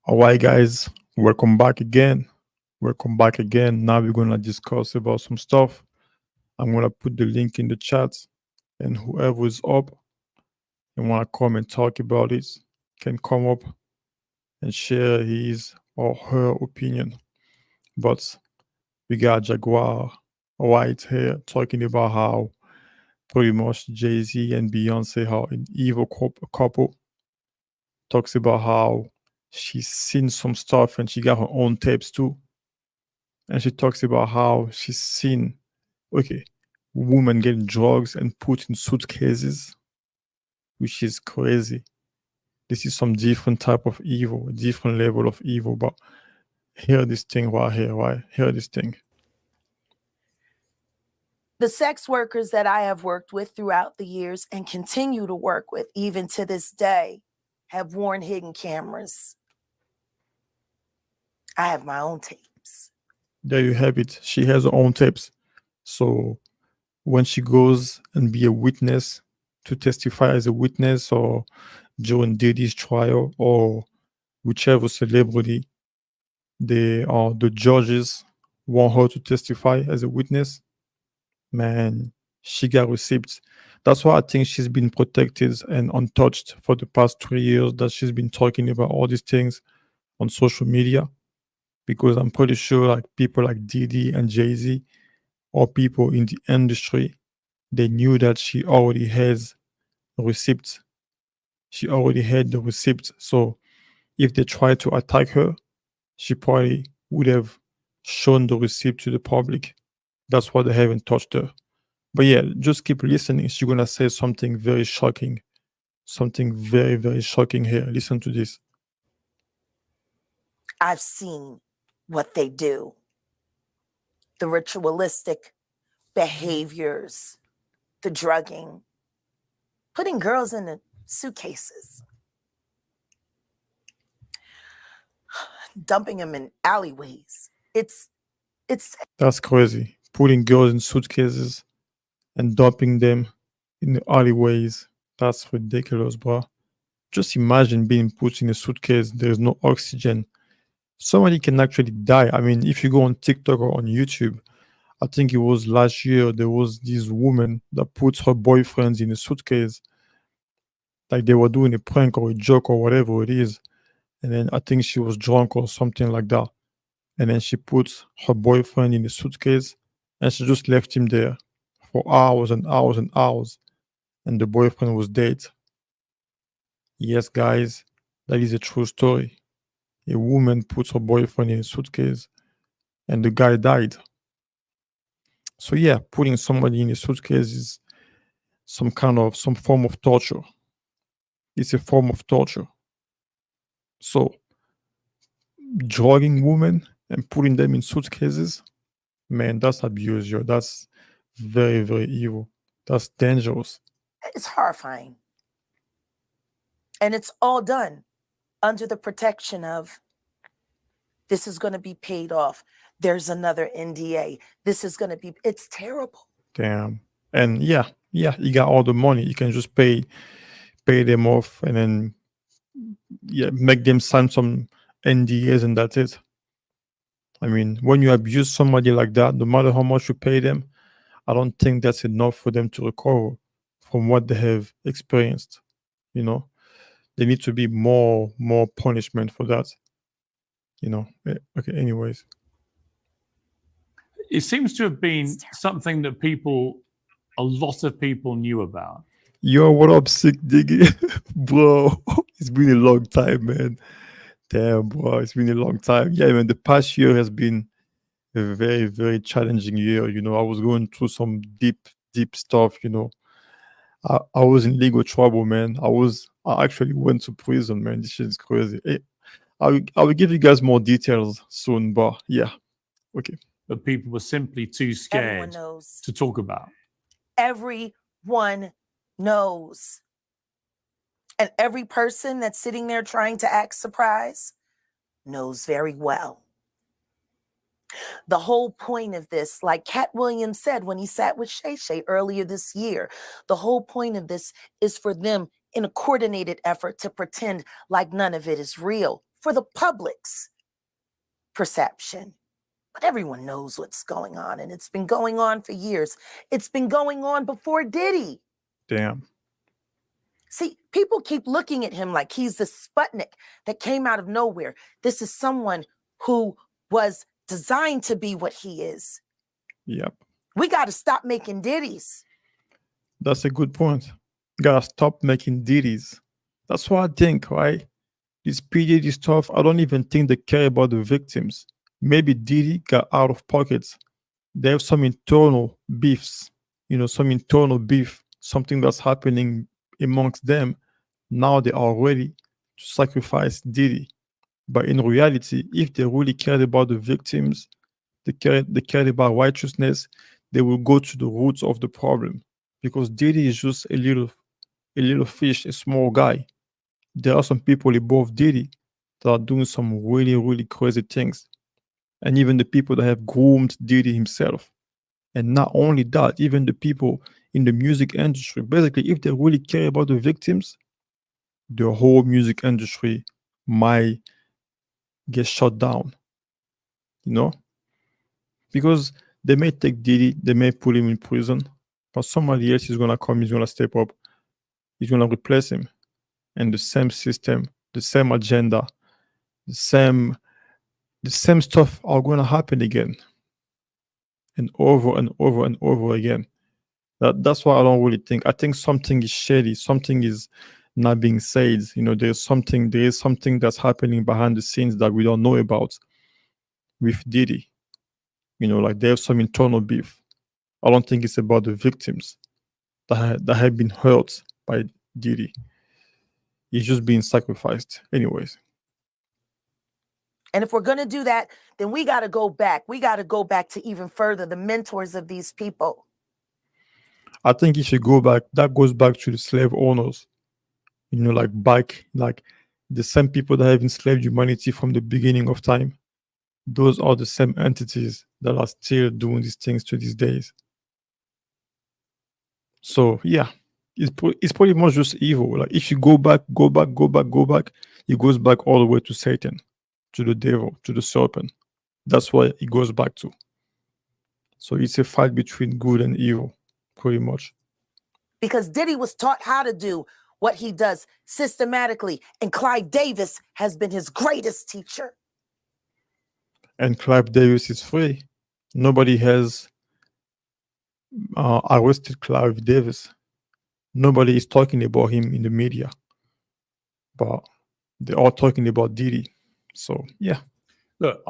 All right, guys, welcome back again. Welcome back again. Now we're gonna discuss about some stuff. I'm gonna put the link in the chat, and whoever is up and wanna come and talk about it can come up and share his or her opinion. But we got Jaguar Wright here talking about how pretty much Jay Z and Beyonce are an evil couple. Talks about how she's seen some stuff and she got her own tapes too, and she talks about how she's seen, okay, women getting drugs and put in suitcases, which is crazy. This is some different type of evil, a different level of evil. But hear this thing right here, right? Hear this thing. The sex workers that I have worked with throughout the years and continue to work with even to this day have worn hidden cameras. I have my own tapes. There you have it. She has her own tapes. So when she goes and be a witness to testify as a witness or during Diddy's trial or whichever celebrity the judges want her to testify as a witness, man, she got receipts. That's why I think she's been protected and untouched for the past 3 years that she's been talking about all these things on social media. Because I'm pretty sure like people like Diddy and Jay-Z or people in the industry, they knew that she already has receipts. She already had the receipts. So if they tried to attack her, she probably would have shown the receipt to the public. That's why they haven't touched her. But yeah, just keep listening. She's gonna say something very shocking. Something very, very shocking here. Listen to this. I've seen what they do, the ritualistic behaviors, the drugging, putting girls in the suitcases, dumping them in alleyways. It's That's crazy. Putting girls in suitcases and dumping them in the alleyways. That's ridiculous, bro. Just imagine being put in a suitcase. There's no oxygen. Somebody can actually die. I mean, if you go on TikTok or on YouTube, I think it was last year, there was this woman that put her boyfriends in a suitcase, like they were doing a prank or a joke or whatever it is. And then I think she was drunk or something like that. And then she put her boyfriend in a suitcase and she just left him there for hours and hours and hours. And the boyfriend was dead. Yes, guys, that is a true story. A woman put her boyfriend in a suitcase and the guy died. So yeah, putting somebody in a suitcase is some form of torture. It's a form of torture. So drugging women and putting them in suitcases, man, that's abuse, yo. That's very, very evil. That's dangerous. horrifying. And it's all done under the protection of this is going to be paid off. There's another NDA. This is going to be, it's terrible. Damn. And yeah, you got all the money. You can just pay them off and then yeah, make them sign some NDAs and that's it. I mean, when you abuse somebody like that, no matter how much you pay them, I don't think that's enough for them to recover from what they have experienced. You know, there need to be more punishment for that. Okay. Anyways, It seems to have been something that a lot of people knew about. yo, what up, sick diggy, bro? It's been a long time, man. Damn, bro, it's been a long time. Yeah, man. The past year has been a very, very challenging year. I was going through some deep stuff. I was in legal trouble, man. I actually went to prison, man. This shit is crazy. I will give you guys more details soon, but yeah, okay. But people were simply too scared to talk about. Everyone knows. And every person that's sitting there trying to act surprised knows very well. The whole point of this, like Cat Williams said when he sat with Shay Shay earlier this year, the whole point of this is for them in a coordinated effort to pretend like none of it is real. for the public's perception. But everyone knows what's going on, and it's been going on for years. It's been going on before Diddy. Damn. See, people keep looking at him like he's the Sputnik that came out of nowhere. This is someone who was designed to be what he is. Yep. We got to stop making Diddies. That's a good point. Gotta stop making ditties. That's what I think, right? This P. Diddy stuff, I don't even think they care about the victims. Maybe Diddy got out of pockets. They have some internal beefs, some internal beef, something that's happening amongst them. Now they are ready to sacrifice Diddy. But in reality, if they really cared about the victims, they cared about righteousness, they will go to the roots of the problem. Because Diddy is just a little fish, a small guy. There are some people above Diddy that are doing some really, really crazy things. And even the people that have groomed Diddy himself. And not only that, even the people in the music industry. Basically, if they really care about the victims, the whole music industry might get shut down. Because they may take Diddy, they may put him in prison, but somebody else is gonna come, he's gonna step up, he's gonna replace him. And the same system, the same agenda, the same stuff are gonna happen again. And over and over and over again. That's why I don't really think. I think something is shady, something is not being said. There is something that's happening behind the scenes that we don't know about with Diddy. Like they have some internal beef. I don't think it's about the victims that have been hurt by Diddy. He's just being sacrificed anyways. And if we're going to do that, then we got to go back. We got to go back to even further the mentors of these people. I think if you go back, that goes back to the slave owners. Like the same people that have enslaved humanity from the beginning of time. Those are the same entities that are still doing these things to these days. So yeah, it's pretty much just evil. Like if you go back, it goes back all the way to Satan, to the devil, to the serpent. That's where it goes back to. So it's a fight between good and evil, pretty much. Because Diddy was taught how to do what he does systematically, and Clive Davis has been his greatest teacher. And Clive Davis is free. Nobody has arrested Clive Davis. Nobody is talking about him in the media. But they're all talking about Diddy. So, yeah. Look,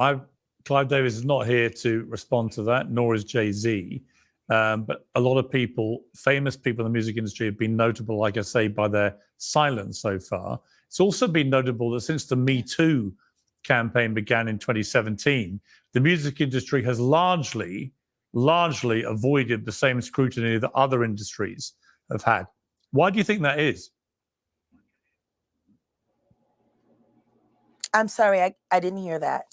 Clive Davis is not here to respond to that, nor is Jay-Z. But a lot of people, famous people in the music industry, have been notable, like I say, by their silence so far. It's also been notable that since the Me Too campaign began in 2017, the music industry has largely avoided the same scrutiny that other industries have had. Why do you think that is? I'm sorry, I didn't hear that.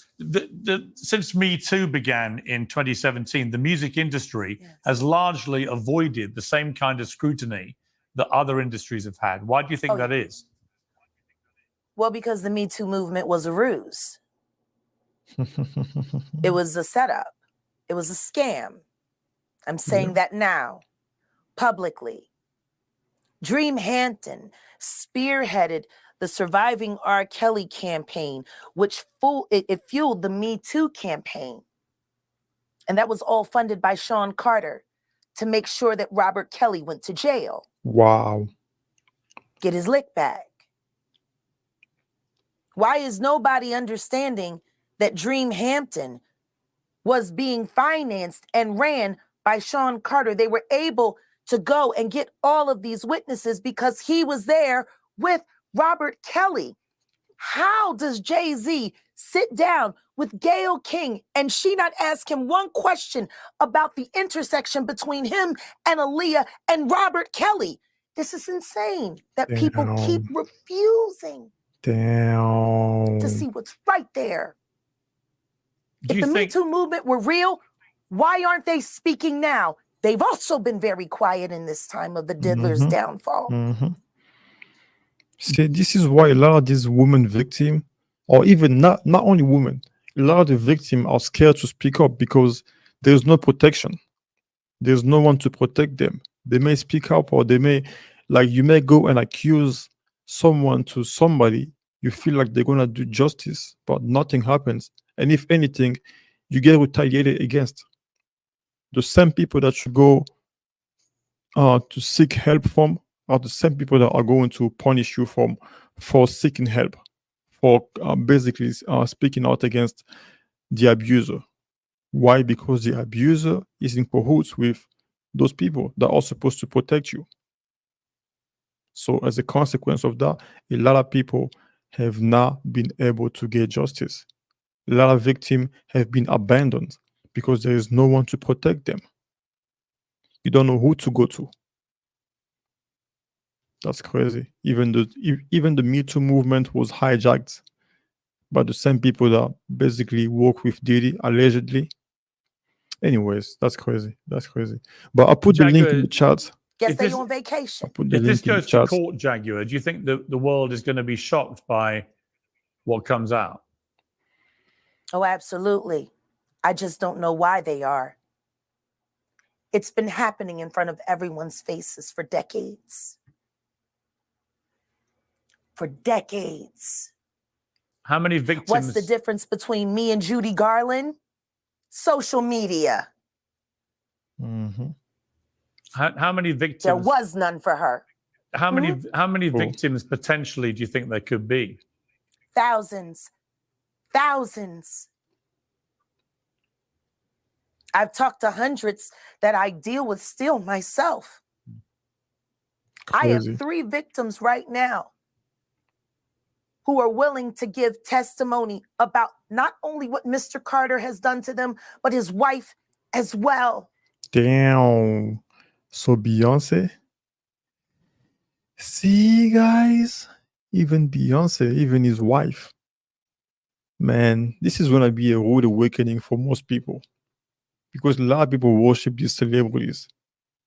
Since Me Too began in 2017, the music industry has largely avoided the same kind of scrutiny that other industries have had. Why do you think that is? Well, because the Me Too movement was a ruse. It was a setup. It was a scam. I'm saying that now, publicly. Dream Hampton spearheaded the Surviving R. Kelly campaign, which fueled the Me Too campaign. And that was all funded by Sean Carter to make sure that Robert Kelly went to jail. Wow. Get his lick back. Why is nobody understanding that Dream Hampton was being financed and ran by Sean Carter? They were able to go and get all of these witnesses because he was there with Robert Kelly. How does Jay-Z sit down with Gayle King and she not ask him one question about the intersection between him and Aaliyah and Robert Kelly? This is insane that people keep refusing to see what's right there. If the Me Too movement were real, why aren't they speaking now? They've also been very quiet in this time of the diddler's downfall. See, this is why a lot of these women victims or even not only women. A lot of the victims are scared to speak up because there's no protection. There's no one to protect them. They may speak up, or they may, like, you may go and accuse someone to somebody. You feel like they're gonna do justice, but nothing happens. And if anything, you get retaliated against. The same people that you go to seek help from are the same people that are going to punish you for seeking help, for basically speaking out against the abuser. Why? Because the abuser is in cahoots with those people that are supposed to protect you. So, as a consequence of that, a lot of people have not been able to get justice. A lot of victims have been abandoned because there is no one to protect them. You don't know who to go to. That's crazy. Even the Me Too movement was hijacked by the same people that basically work with Diddy allegedly. Anyways, that's crazy. That's crazy. But I'll put the link in the chat. Guess If they this- on vacation. I'll put the If this link in the goes to chat. court, Jaguar, do you think the world is going to be shocked by what comes out? Oh, absolutely. I just don't know why they are. It's been happening in front of everyone's faces for decades. For decades. How many victims? What's the difference between me and Judy Garland? Social media. Mhm. How many victims? There was none for her. How many Cool. victims potentially do you think there could be? Thousands. Thousands. I've talked to hundreds that I deal with still myself. I Crazy. have 3 victims right now who are willing to give testimony about not only what Mr. Carter has done to them, but his wife as well. Damn. So Beyonce. See, guys, even Beyonce, even his wife. Man, this is gonna be a rude awakening for most people, because a lot of people worship these celebrities.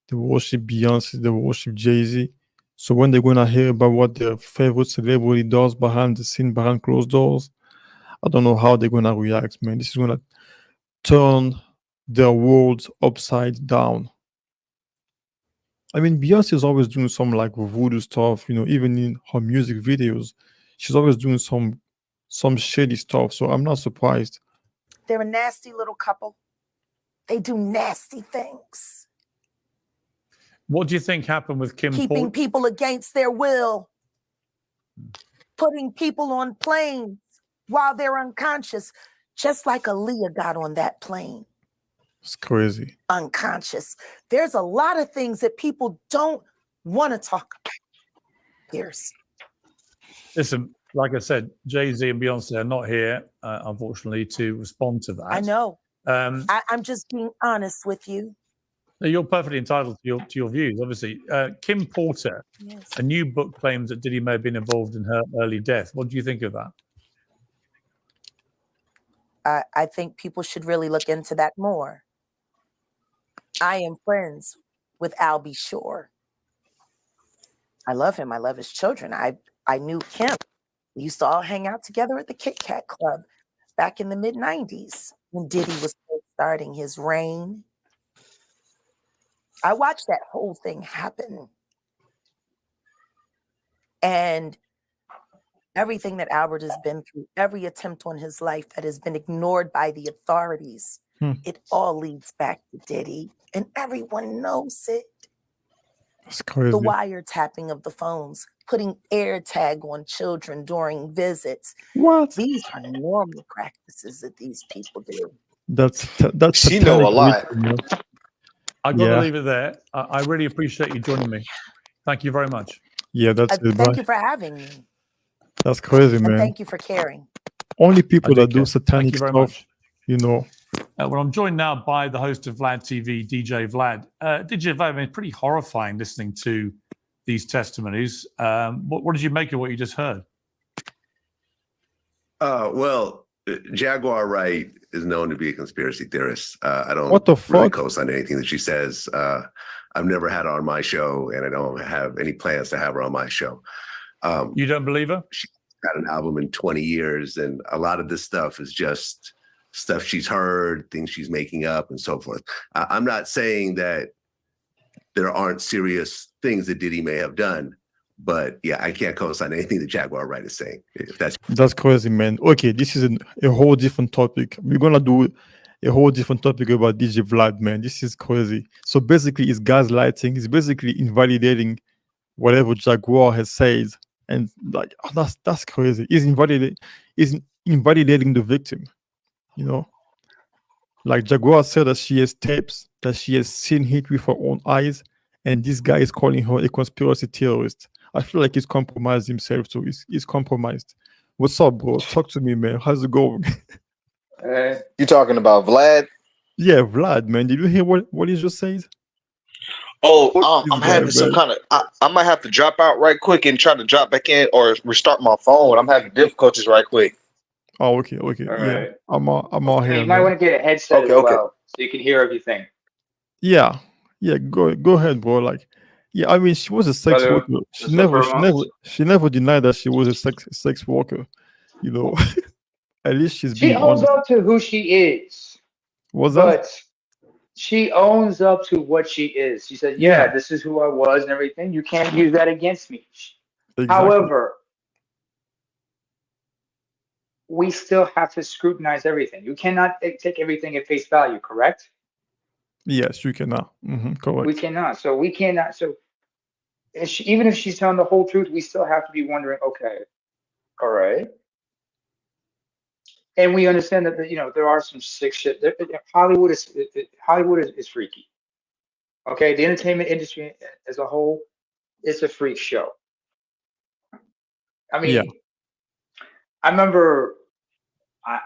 They worship Beyonce, they worship Jay-Z. So when they're gonna hear about what their favorite celebrity does behind the scene, behind closed doors, I don't know how they're gonna react, man. This is gonna turn their worlds upside down. I mean, Beyonce is always doing some like voodoo stuff, even in her music videos. She's always doing some shady stuff. So I'm not surprised. They're a nasty little couple. They do nasty things. What do you think happened with Kim Keeping Porter? people against their will. Putting people on planes while they're unconscious, just like Aaliyah got on that plane. It's crazy. Unconscious. There's a lot of things that people don't want to talk about. Pierce. Listen, like I said, Jay-Z and Beyonce are not here, unfortunately, to respond to that. I know. Um, I'm just being honest with you. You're perfectly entitled to your views, obviously. Kim Porter, Yes. a new book claims that Diddy may have been involved in her early death. What do you think of that? I think people should really look into that more. I am friends with Albie Shore. I love him. I love his children. I knew Kim. We used to all hang out together at the Kit Kat Club back in the mid-90s when Diddy was starting his reign. I watched that whole thing happen. And everything that Albert has been through, every attempt on his life that has been ignored by the authorities, it all leads back to Diddy. And everyone knows it. That's crazy. The wiretapping of the phones, putting air tag on children during visits. What? These are normal practices that these people do. That's She know a satanic lot. ritual, I've got to Yeah. leave it there. I really appreciate you joining me. Thank you very much. Yeah, that's it, Thank bye. you for having me. That's crazy, And man. thank you for caring. Only people I do that do care. satanic Thank you very stuff, much. Well, I'm joined now by the host of Vlad TV, DJ Vlad. DJ Vlad, I mean, pretty horrifying listening to these testimonies. What did you make of what you just heard? Well, Jaguar Wright is known to be a conspiracy theorist. I don't What the really fuck? co-sign anything that she says. I've never had her on my show, and I don't have any plans to have her on my show. You don't believe her? got an album in 20 years, and a lot of this stuff is just stuff she's heard, things she's making up, and so forth. I'm not saying that there aren't serious things that Diddy may have done, but yeah, I can't co-sign anything that Jaguar Wright is saying. If That's crazy, man. Okay, this is a whole different topic. We're gonna do a whole different topic about DJ Vlad, man. This is crazy. So basically, it's gaslighting. It's basically invalidating whatever Jaguar has said, and like that's crazy. He's invalidating the victim. You know, like Jaguar said that she has tapes that she has seen it with her own eyes, and this guy is calling her a conspiracy theorist. I feel like he's compromised himself, so he's compromised. What's up, bro? Talk to me, man. How's it going? You talking about Vlad? Yeah, Vlad, man. Did you hear what he just said? Oh, This I'm guy, having some man. kind of. I might have to drop out right quick and try to drop back in or restart my phone. I'm having difficulties right quick. Oh, okay. All Yeah, right. I'm all And here, you might man. want to get a headset Okay, as okay. well, so you can hear everything. Yeah, go ahead, bro. Like, yeah, I mean, she was a sex Brother, worker. what's up, Ramos? She never denied that she was a sex worker. You know, at least she's She being owns honest. up to who she is, Was that? but she owns up to what she is. She said, Yeah, "Yeah, this is who I was and everything. You can't use that against me." exactly. However, we still have to scrutinize everything. You cannot take everything at face value, correct? Yes, you cannot. We Correct. cannot. So we cannot. So even if she's telling the whole truth, we still have to be wondering, okay, all right. And we understand that there are some sick shit. Hollywood is freaky. Okay, the entertainment industry as a whole, it's a freak show. I Yeah. mean, I remember.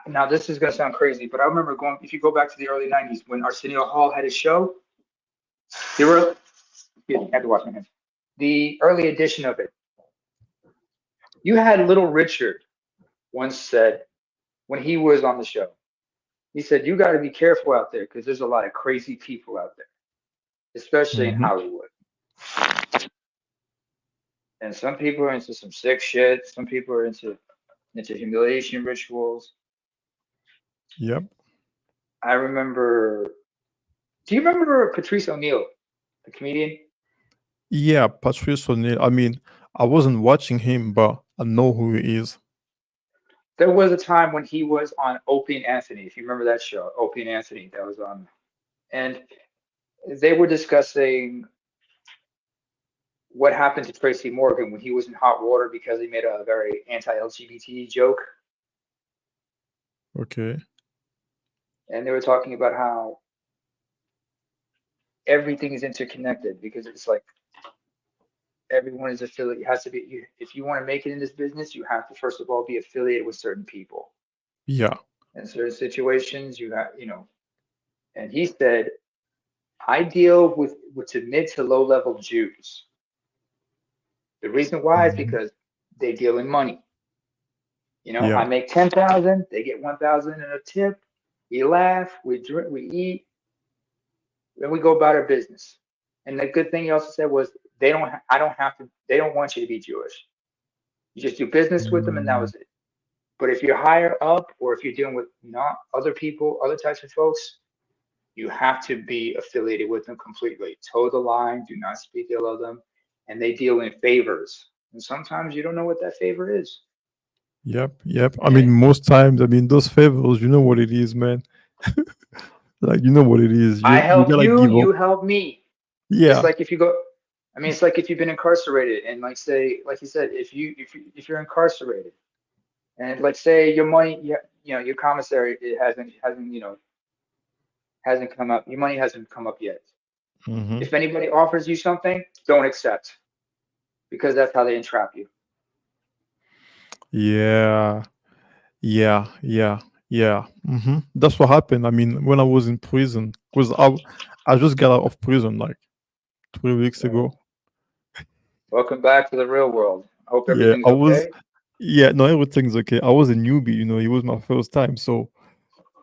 Now this is gonna sound crazy, but I remember going. If you go back to the early '90s when Arsenio Hall had his show, they were. Yeah, I had to wash my hands. The early edition of it, you had Little Richard once said when he was on the show. He said, "You got to be careful out there because there's a lot of crazy people out there, especially in hmm Hollywood. And some people are into some sick shit. Some people are into humiliation rituals." Yep. I remember. Do you remember Patrice O'Neill, the comedian? Yeah, Patrice O'Neill. I mean, I wasn't watching him, but I know who he is. There was a time when he was on Opie and Anthony. If you remember that show, Opie and Anthony, that was on, and they were discussing what happened to Tracy Morgan when he was in hot water because he made a very anti-LGBT joke. Okay. And they were talking about how everything is interconnected because it's like everyone is affiliated. It has to be, if you want to make it in this business, you have to first of all be affiliated with certain people. Yeah. In certain situations, you have, and he said, I deal with to mid to low level Jews. The reason why is Mhm. because they deal in money. Yeah. I make 10,000, they get 1,000 in a tip. We laugh, we drink, we eat, then we go about our business. And the good thing he also said was they don't want you to be Jewish. You just do business with them and that was it. But if you're higher up or if you're dealing with not other people, other types of folks, you have to be affiliated with them completely. Toe the line, do not speak ill of them, and they deal in favors. And sometimes you don't know what that favor is. Yep. I mean, most times, I mean, those favors, you know what it is, man. Like, you know what it is. I You help gotta you, give you up. help me. It's Yeah. like if you go, it's like if you've been incarcerated and like say, like you said, if you're incarcerated and like say your money, your commissary it hasn't come up, your money hasn't come up yet. hmm If anybody offers you something, don't accept because that's how they entrap you. Yeah. That's what happened. I mean, when I was in prison, because I just got out of prison like 3 weeks ago. Welcome back to the real world. I hope Yeah, everything's okay. no, everything's okay. I was a newbie, it was my first time. So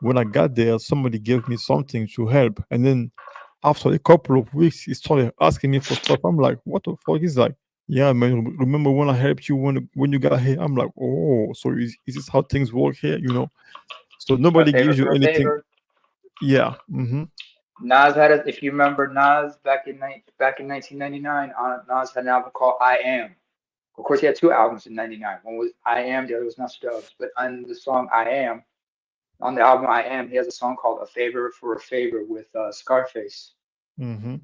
when I got there, somebody gave me something to help. And then after a couple of weeks, he started asking me for stuff. I'm like, what the fuck? He's like, Yeah, man. Remember when I helped you when you got here? I'm like, oh, so is this how things work here? So A nobody favor gives you for a anything. favor. Yeah. Mm-hmm. Nas had a, if you remember Nas back in 1999, Nas had an album called I Am. Of course, he had two albums in '99. One was I Am, the other was Nas Dubs. But on the song I Am, on the album I Am, he has a song called A Favor for a Favor with Scarface. Mm-hmm.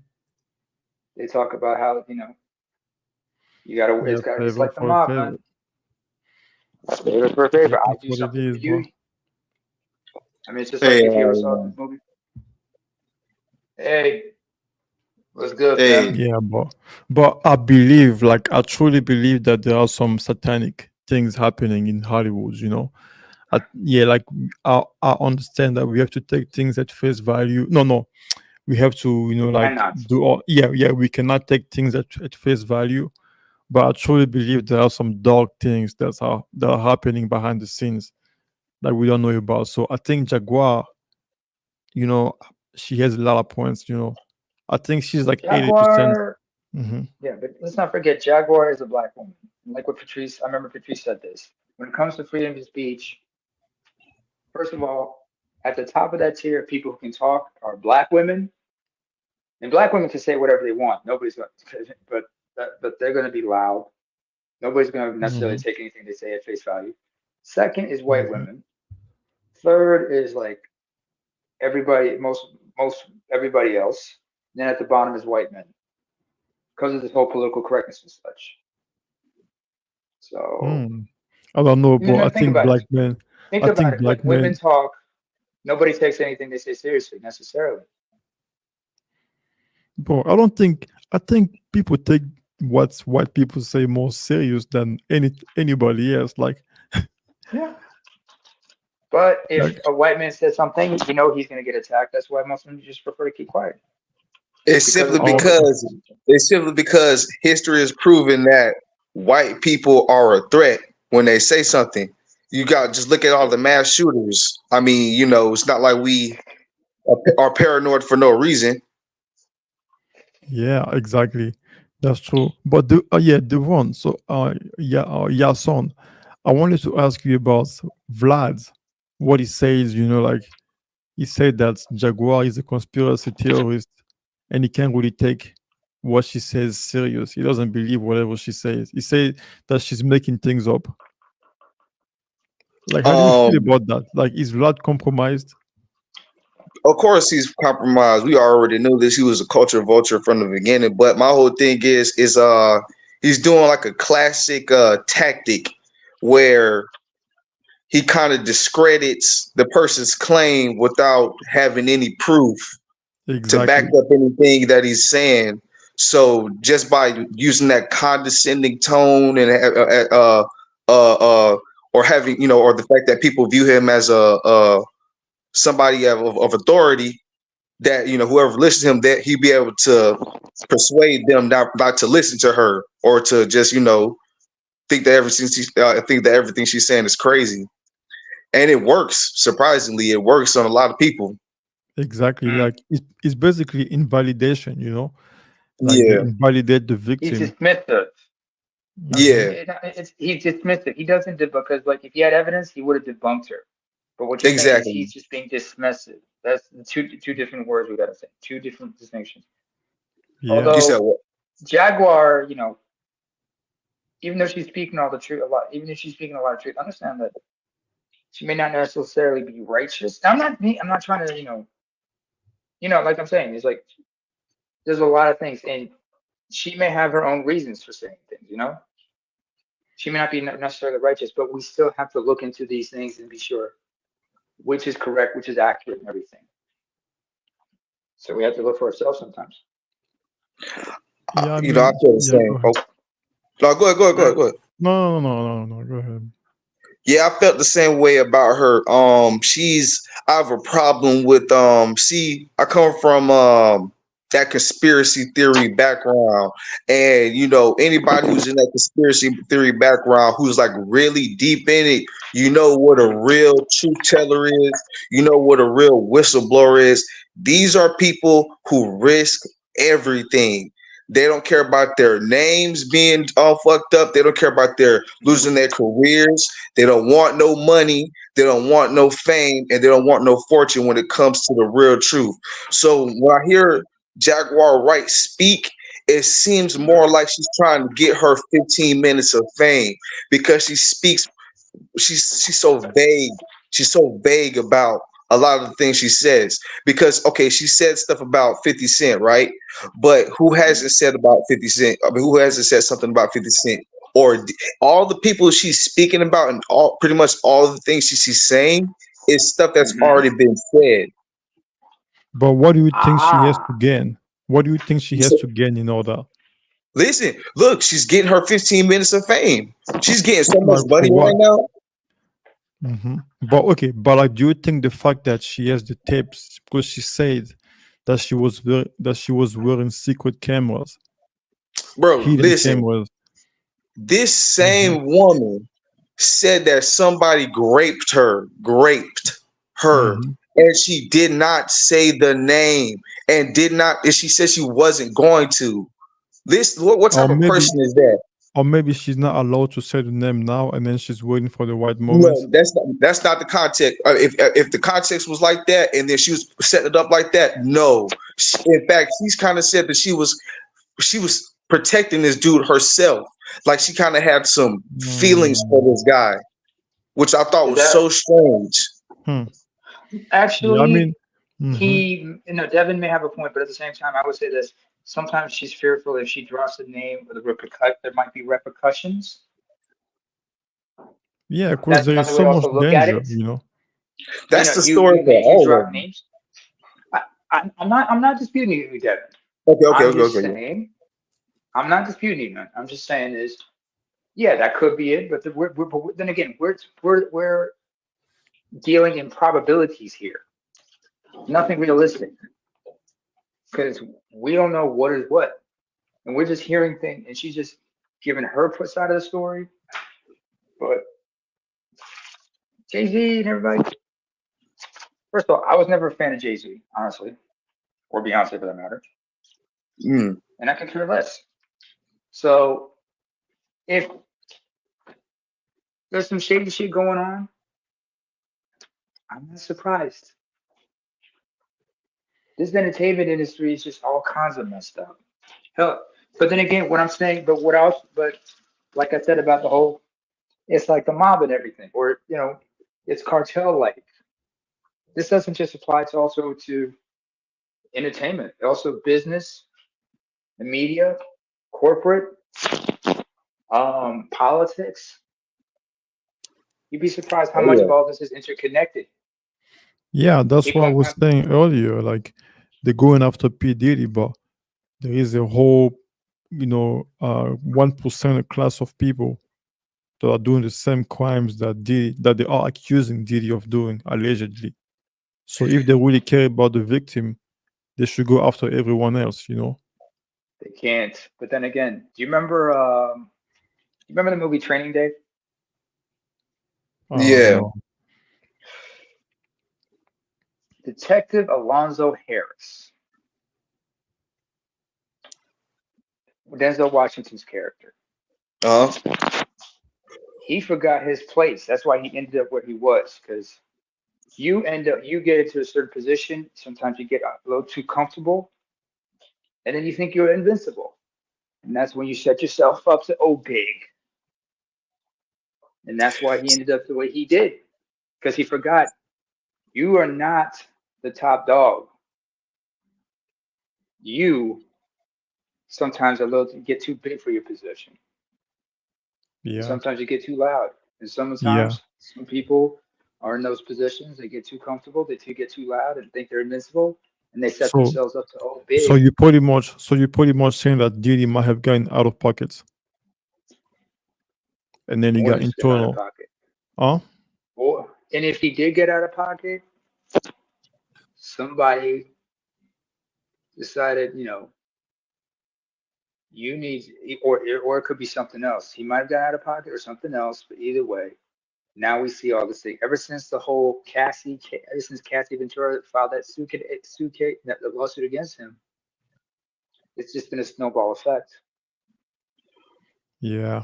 They talk about how, you gotta, Yeah, it's favor like the for a mob, man. favor. A favor for a Yeah, favor. I that's do what it something for is, bro. you. I mean, it's just like Hey, if you ever saw this movie. Hey, what's good, hey, fam? Yeah, but I believe, like, I truly believe that there are some satanic things happening in Hollywood. Yeah, like I understand that we have to take things at face value. No, no, we have to, like Cannot. do all. Yeah, yeah, we cannot take things at face value. But I truly believe there are some dark things that are happening behind the scenes that we don't know about. So I think Jaguar, you know, she has a lot of points. I think she's like 80%. Jaguar. Hmm. Yeah, but let's not forget Jaguar is a black woman. Like what Patrice, I remember Patrice said this. When it comes to freedom of speech, first of all, at the top of that tier of people who can talk are black women, and black women can say whatever they want. Nobody's going, to, but they're going to be loud. Nobody's going to necessarily Hmm. take anything they say at face value. Second is white Hmm. women. Third is like everybody, most everybody else. Then at the bottom is white men because of this whole political correctness and such. So, Mm. I don't know, bro. think about it. Think I about think it. When black women men, talk, nobody takes anything they say seriously necessarily. bro. I think people take what's white people say more serious than anybody else. Yeah. But if Like, a white man says something, he's going to get attacked. That's why most women just prefer to keep quiet it's because simply of political okay. because correctness. history has proven that white people are a threat when they say something. You got just look at all the mass shooters. I mean, it's not like we are paranoid for no reason. Yeah, exactly. That's true. But the one. So, yeah, yeah, son. I wanted to ask you about Vlad. What he says, like he said that Jaguar is a conspiracy theorist, and he can't really take what she says serious. He doesn't believe whatever she says. He said that she's making things up. Like, how do you feel Um, about that? Like, is Vlad compromised? of course he's compromised. We already knew this. He was a culture vulture from the beginning. But my whole thing is he's doing like a classic tactic where he kind of discredits the person's claim without having any proof to back Exactly. up anything that he's saying. So just by using that condescending tone and or having or the fact that people view him as a somebody of authority, that whoever listens to him, that he'd be able to persuade them not to listen to her, or to just think that everything she's saying is crazy. And it works. Surprisingly, it works on a lot of people. Exactly. Mm. Like, it's basically invalidation, like they Yeah, invalidate the He's victim. dismissive. Hmm. yeah, He's dismissive. He doesn't because like if he had evidence, he would have debunked her. But what you're saying is exactly. he's just being dismissive. That's the two different words we gotta say. Two different distinctions. Yeah. You said Although what? Jaguar, even though she's speaking all the truth a lot, even if she's speaking a lot of truth, understand that she may not necessarily be righteous. I'm not trying to, like I'm saying, it's like there's a lot of things, and she may have her own reasons for saying things. She may not be necessarily righteous, but we still have to look into these things and be sure which is correct, which is accurate, and everything. So we have to look for ourselves sometimes. Yeah, I I mean, feel the yeah, go same. ahead. Oh, no, go ahead, go ahead, go ahead, go ahead. No, no, no, no, no, no. Go ahead. Yeah, I felt the same way about her. I have a problem with see, I come from that conspiracy theory background. And anybody who's in that conspiracy theory background who's like really deep in it, you know what a real truth teller is, you know what a real whistleblower is. These are people who risk everything. They don't care about their names being all fucked up. They don't care about their losing their careers. They don't want no money. They don't want no fame, and they don't want no fortune when it comes to the real truth. So when I hear Jaguar Wright speak, it seems more like she's trying to get her 15 minutes of fame because she speaks she's so vague. She's so vague about a lot of the things she says. Because okay, she said stuff about 50 Cent, right? But who hasn't said about 50 Cent? I mean, who hasn't said something about 50 Cent? Or all the people she's speaking about and all pretty much all of the things she's saying is stuff that's already been said. But what do you think she has Ah, to gain? What do you think she has to gain in order? Listen, look, she's getting her 15 minutes of fame. She's getting so much Like for money right what? now. But okay, but like, do you think the fact that she has the tapes because she said that she was wearing secret cameras, Bro, hidden listen, cameras? this hmm same woman said that somebody raped her, hmm and she did not say the name and did not, and she said she wasn't going to. This, what Or type of maybe, person is that? or maybe she's not allowed to say the name now, and then she's waiting for the right No, moments. that's not the context. If the context was like that, and then she was setting it up like that, no. In fact, she's kind of said that she was protecting this dude herself. Like she kind of had some feelings for Mm, this guy, which I thought is was that so strange. hmm. Yeah, I actually mean, hmm he? Devin may have a point, but at the same time, I would say this. Sometimes she's fearful if she drops the name or there might be repercussions. yeah, because That's there is another way so to much also look at danger, it. you know. That's the You story you for you all of drop them. names. I'm not disputing you, Devin. Okay, okay, I'm okay, just okay. saying. I'm not disputing you, man. I'm just saying is yeah, that could be it. But but then again, we're dealing in probabilities here. Nothing realistic because we don't know what is what, and we're just hearing things, and she's just giving her side of the story. But Jay Z and everybody. First of all, I was never a fan of Jay Z, honestly, or Beyonce for that matter, Mm. and I could care less. So if there's some shady shit going on, I'm not surprised. This entertainment industry is just all kinds of messed up. Hell, but then again, what I'm saying, but what else? But like I said about the whole, it's like the mob and everything, or it's cartel like. This doesn't just apply to also to entertainment, also business, the media, corporate, politics. You'd be surprised how Oh much of yeah. all this is interconnected. Yeah, that's what I People was have, saying earlier. Like they're going after P Diddy, but there is a whole, 1% class of people that are doing the same crimes that they are accusing Diddy of doing allegedly. So if they really care about the victim, they should go after everyone else. they can't. But then again, do you remember? You remember the movie Training Day? Yeah. No. Detective Alonzo Harris, Denzel Washington's character. Uh-huh. He forgot his place. That's why he ended up where he was. Because you get into a certain position. Sometimes you get a little too comfortable, and then you think you're invincible. And that's when you set yourself up to big. And that's why he ended up the way he did. Because he forgot you are not the top dog. You sometimes a little get too big for your position. Yeah. Sometimes you get too loud. And Yeah. sometimes some people are in those positions, they get too comfortable, get too loud and think they're invincible, and they set So themselves up to so big. you pretty much saying that Diddy might have gotten out of pockets and then he More got than just get out of internal. pocket. Huh? And if he did get out of pocket, somebody decided, you need, or it could be something else. He might have got out of pocket or something else, but either way, now we see all this thing. Ever since ever since Cassie Ventura filed that suitcase, that lawsuit against him, It's just been a snowball effect. Yeah,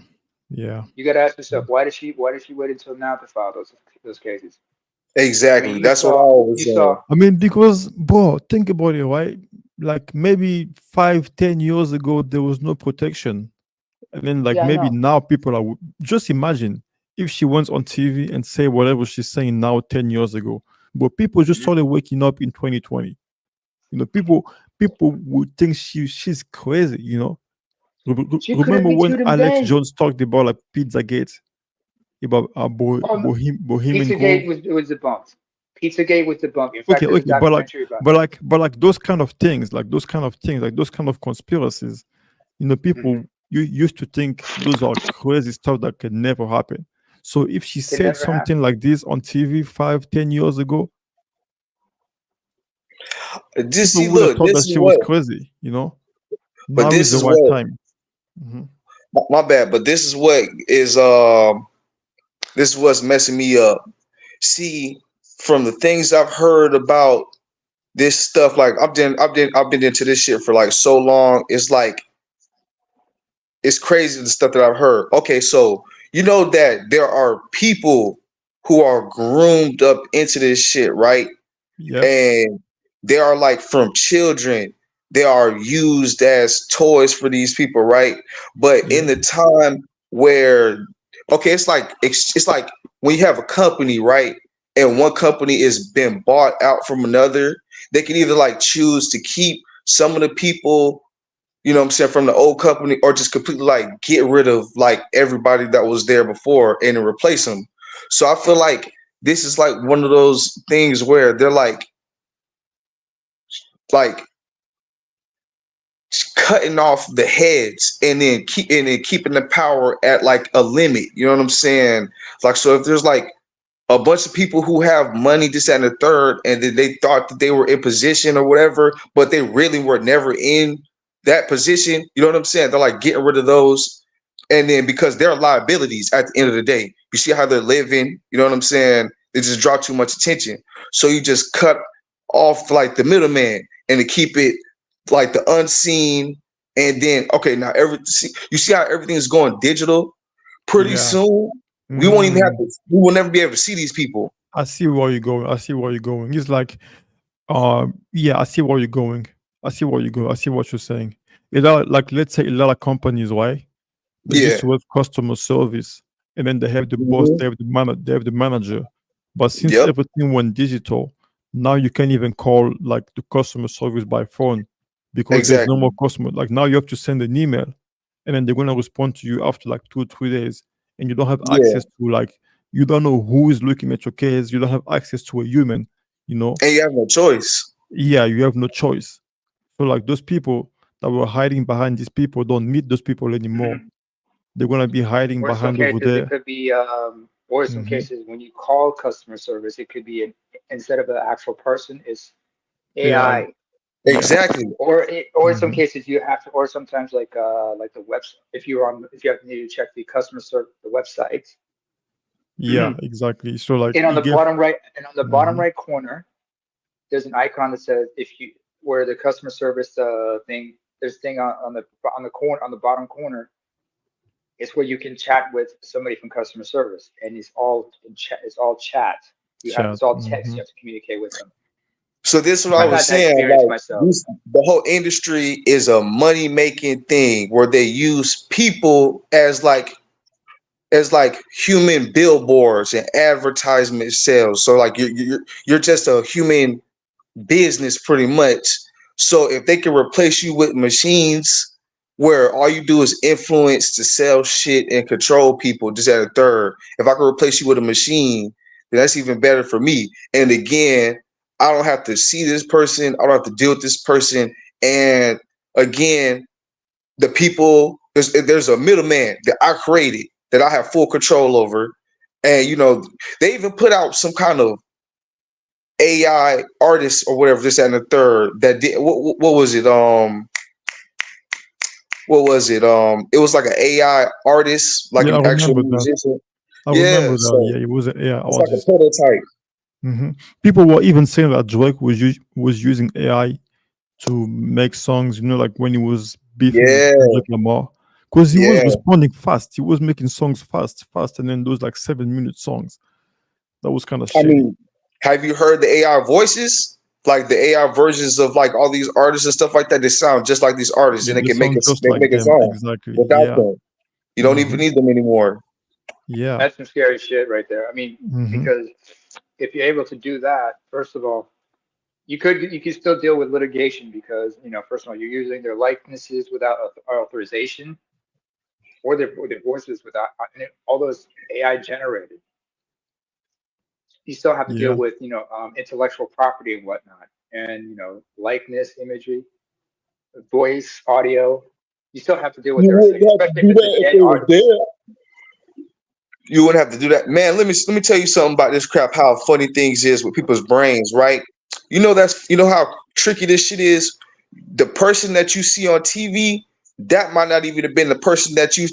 yeah. You got to ask yourself, why did she wait until now to file those cases? I mean, Exactly. you That's what I saw always you say. saw I mean, because, bro, think about it, right? Like maybe 5, 10 years ago, there was no protection. And then, like, yeah, I maybe know. now people are, just imagine if she went on TV and say whatever she's saying now 10 years ago. But people just Mhm. started waking up in 2020. You know, people would think she's crazy, you know. She couldn't Remember be when to them Alex then. Jones talked about like Pizzagate, about Oh, no. Bohemian Grove? Pizzagate was debunked. Pizzagate was debunked. In fact, Okay, there's a okay, but like, documentary about that. those kind of things, like those kind of conspiracies, you know, Hmm. people you used to think those are crazy stuff that can never happen. So if she Can said never something happen. like this on TV 5, 10 years ago, Just people see, would have look, thought that this is she was what, crazy. You know, but now is this the is right what, time. Hmm. my bad, but this is what's messing me up. See, from the things I've heard about this stuff, like I've been into this shit for like so long. It's like it's crazy the stuff that I've heard. Okay, so you know that there are people who are groomed up into this shit, right? Yep. And they are like from children. They are used as toys for these people, right? But in Yep. the time where, okay, it's like when you have a company, right? And one company is being bought out from another, they can either like choose to keep some of the people, you know what I'm saying, from the old company, or just completely like get rid of like everybody that was there before and then replace them. So I feel like this is like one of those things where they're like cutting off the heads and then keeping the power at like a limit. You know what I'm saying? Like, so if there's like a bunch of people who have money, this, that, and the third, and then they thought that they were in position or whatever, but they really were never in that position. You know what I'm saying? They're like getting rid of those. And then because they're liabilities at the end of the day, you see how they're living, you know what I'm saying? They just draw too much attention. So you just cut off like the middleman and to keep it like the unseen. And then, okay, now you see how everything is going digital? Pretty Yeah. soon, we won't even have Mm, to, we will never be able to see these people. I see where you're going. I see where you're going. It's like, yeah, I see where you're going. I see where you go. I see what you're saying. A lot, like, let's say a lot of companies, right? They used Yeah. to have customer service, and then they have the boss, Hmm. they have the manager. But since Yep. everything went digital, now you can't even call like the customer service by phone because there's no Exactly. more customer. Like now you have to send an email, and then they're gonna respond to you after like 2 or 3 days, and you don't have Yeah. access to like you don't know who is looking at your case. You don't have access to a human. You know, And you have no choice. yeah, you have no choice. So like those people that were hiding behind these people don't meet those people anymore. Mhm. They're gonna be hiding Or in some behind over cases, it there. could be, or in some Mhm. cases, when you call customer service, it could be instead of an actual person, it's AI. AI. Yeah. Exactly. Or in some Mhm. cases, you have to, or sometimes like the website, if you have need to check the customer service, the website, Yeah, and exactly. So like on you the get bottom right, and on the bottom mhm. right corner, there's an icon that says if you where the customer service thing, there's a thing on the corner on the bottom corner. It's where you can chat with somebody from customer service, and it's all in chat. It's all chat. Chat. It's all text. You Mhm. have to communicate with them. So this is what I I've was had that saying. experience Like myself. the whole industry is a money making thing where they use people as like human billboards and advertisement sales. So like you're just a human business pretty much. So if they can replace you with machines where all you do is influence to sell shit and control people just at a third, if I can replace you with a machine, then that's even better for me. And again, I don't have to see this person, I don't have to deal with this person. And again, the people, there's a middleman that I created that I have full control over. And they even put out some kind of AI artist or whatever, this, that, and the third that did what was it? What was it? It was like an AI artist, like Yeah, an I actual remember that. musician. I Yeah, remember that. so Yeah, it was an AI it's like a artist. prototype. Mhm. People were even saying that Drake was using AI to make songs, like when he was beefing with Yeah, Kendrick Lamar. Because he was yeah. responding fast. He was making songs fast, and then those like 7 minute songs. That was kind of I shitty. mean, have you heard the AI voices? Like the AI versions of like all these artists and stuff like that. They sound just like these artists, Yeah, and they they can make sound it. just They like make a them. song Exactly. without Yeah. them. You don't even need them anymore. Yeah. That's some scary shit right there. I mean, hmm because if you're able to do that, first of all, you could still deal with litigation because first of all you're using their likenesses without authorization or their voices without all those AI generated. You still have to deal Yeah. with intellectual property and whatnot, and likeness, imagery, voice, audio. You still have to deal with You everything, wouldn't have to especially if do it's a that if dead they was artist. there. You wouldn't have to do that, man. Let me tell you something about this crap. How funny things is with people's brains, right? You know how tricky this shit is. The person that you see on TV, that might not even have been the person I that you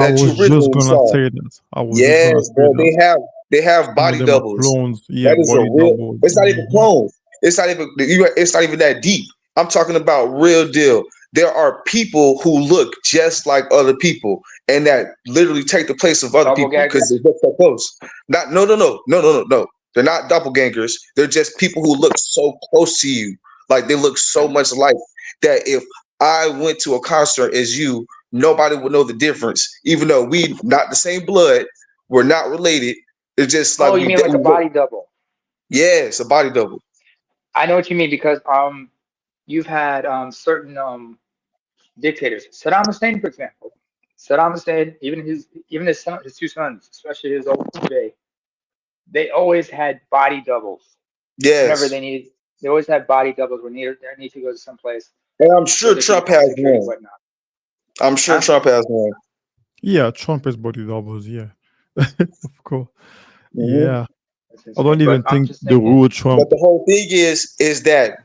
was just originally gonna saw. say that. I was just gonna Yes, say bro. that. They have Some of body them are doubles. clones. Yeah, That is a body real. doubles. It's not even clones. It's not even. It's not even that deep. I'm talking about real deal. There are people who look just like other people, and that literally take the place of other people because they Doppelgangers. look so close. Not no. They're not doppelgangers. They're just people who look so close to you. Like they look so much alike that if I went to a concert as you, nobody would know the difference. Even though we not the same blood, we're not related. It's just like Oh, you mean like we a look. body double? Yeah, it's a body double. I know what you mean because you've had certain dictators. Saddam Hussein, for example. Saddam Hussein, even his son, his two sons, especially his old Jay, they always had body doubles whenever Yes, they needed. They always had body doubles when they need to go to someplace and I'm sure where they can Trump get more has security and one. whatnot. I'm sure Huh? Trump has one. Yeah, Trump is body doubles. Yeah, of course. Mhm. Yeah, That's I don't insane. But even I'm think just the thinking, real But Trump. the whole thing is that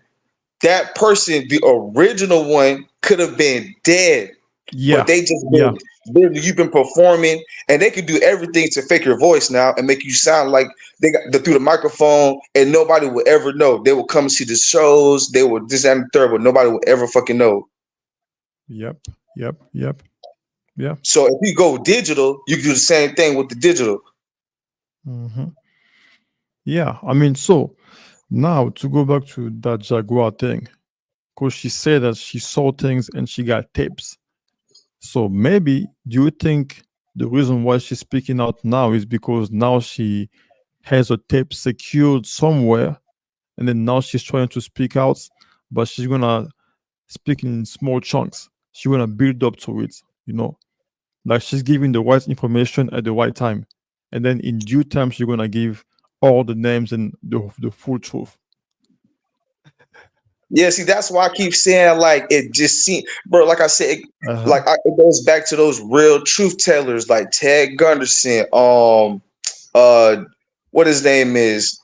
that person, the original one, could have been dead, but Yeah, they just yeah, been literally you've been performing, and they can do everything to fake your voice now and make you sound like they got through the microphone, and nobody will ever know. They will come see the shows. They will this that, and the third, but nobody will ever fucking know. yep, yep. Yeah. So if you go digital, you can do the same thing with the digital. hmm Yeah, I mean, so now to go back to that Jaguar thing, because she said that she saw things and she got tips. So maybe do you think the reason why she's speaking out now is because now she has a tape secured somewhere, and then now she's trying to speak out, but she's gonna speak in small chunks. She's gonna build up to it, like she's giving the right information at the right time, and then in due time she's gonna give all the names and the full truth. Yeah, see, that's why I keep saying like it just seems, bro. Like I said, Uh-huh. it goes back to those real truth tellers like Ted Gunderson, uh, what his name is,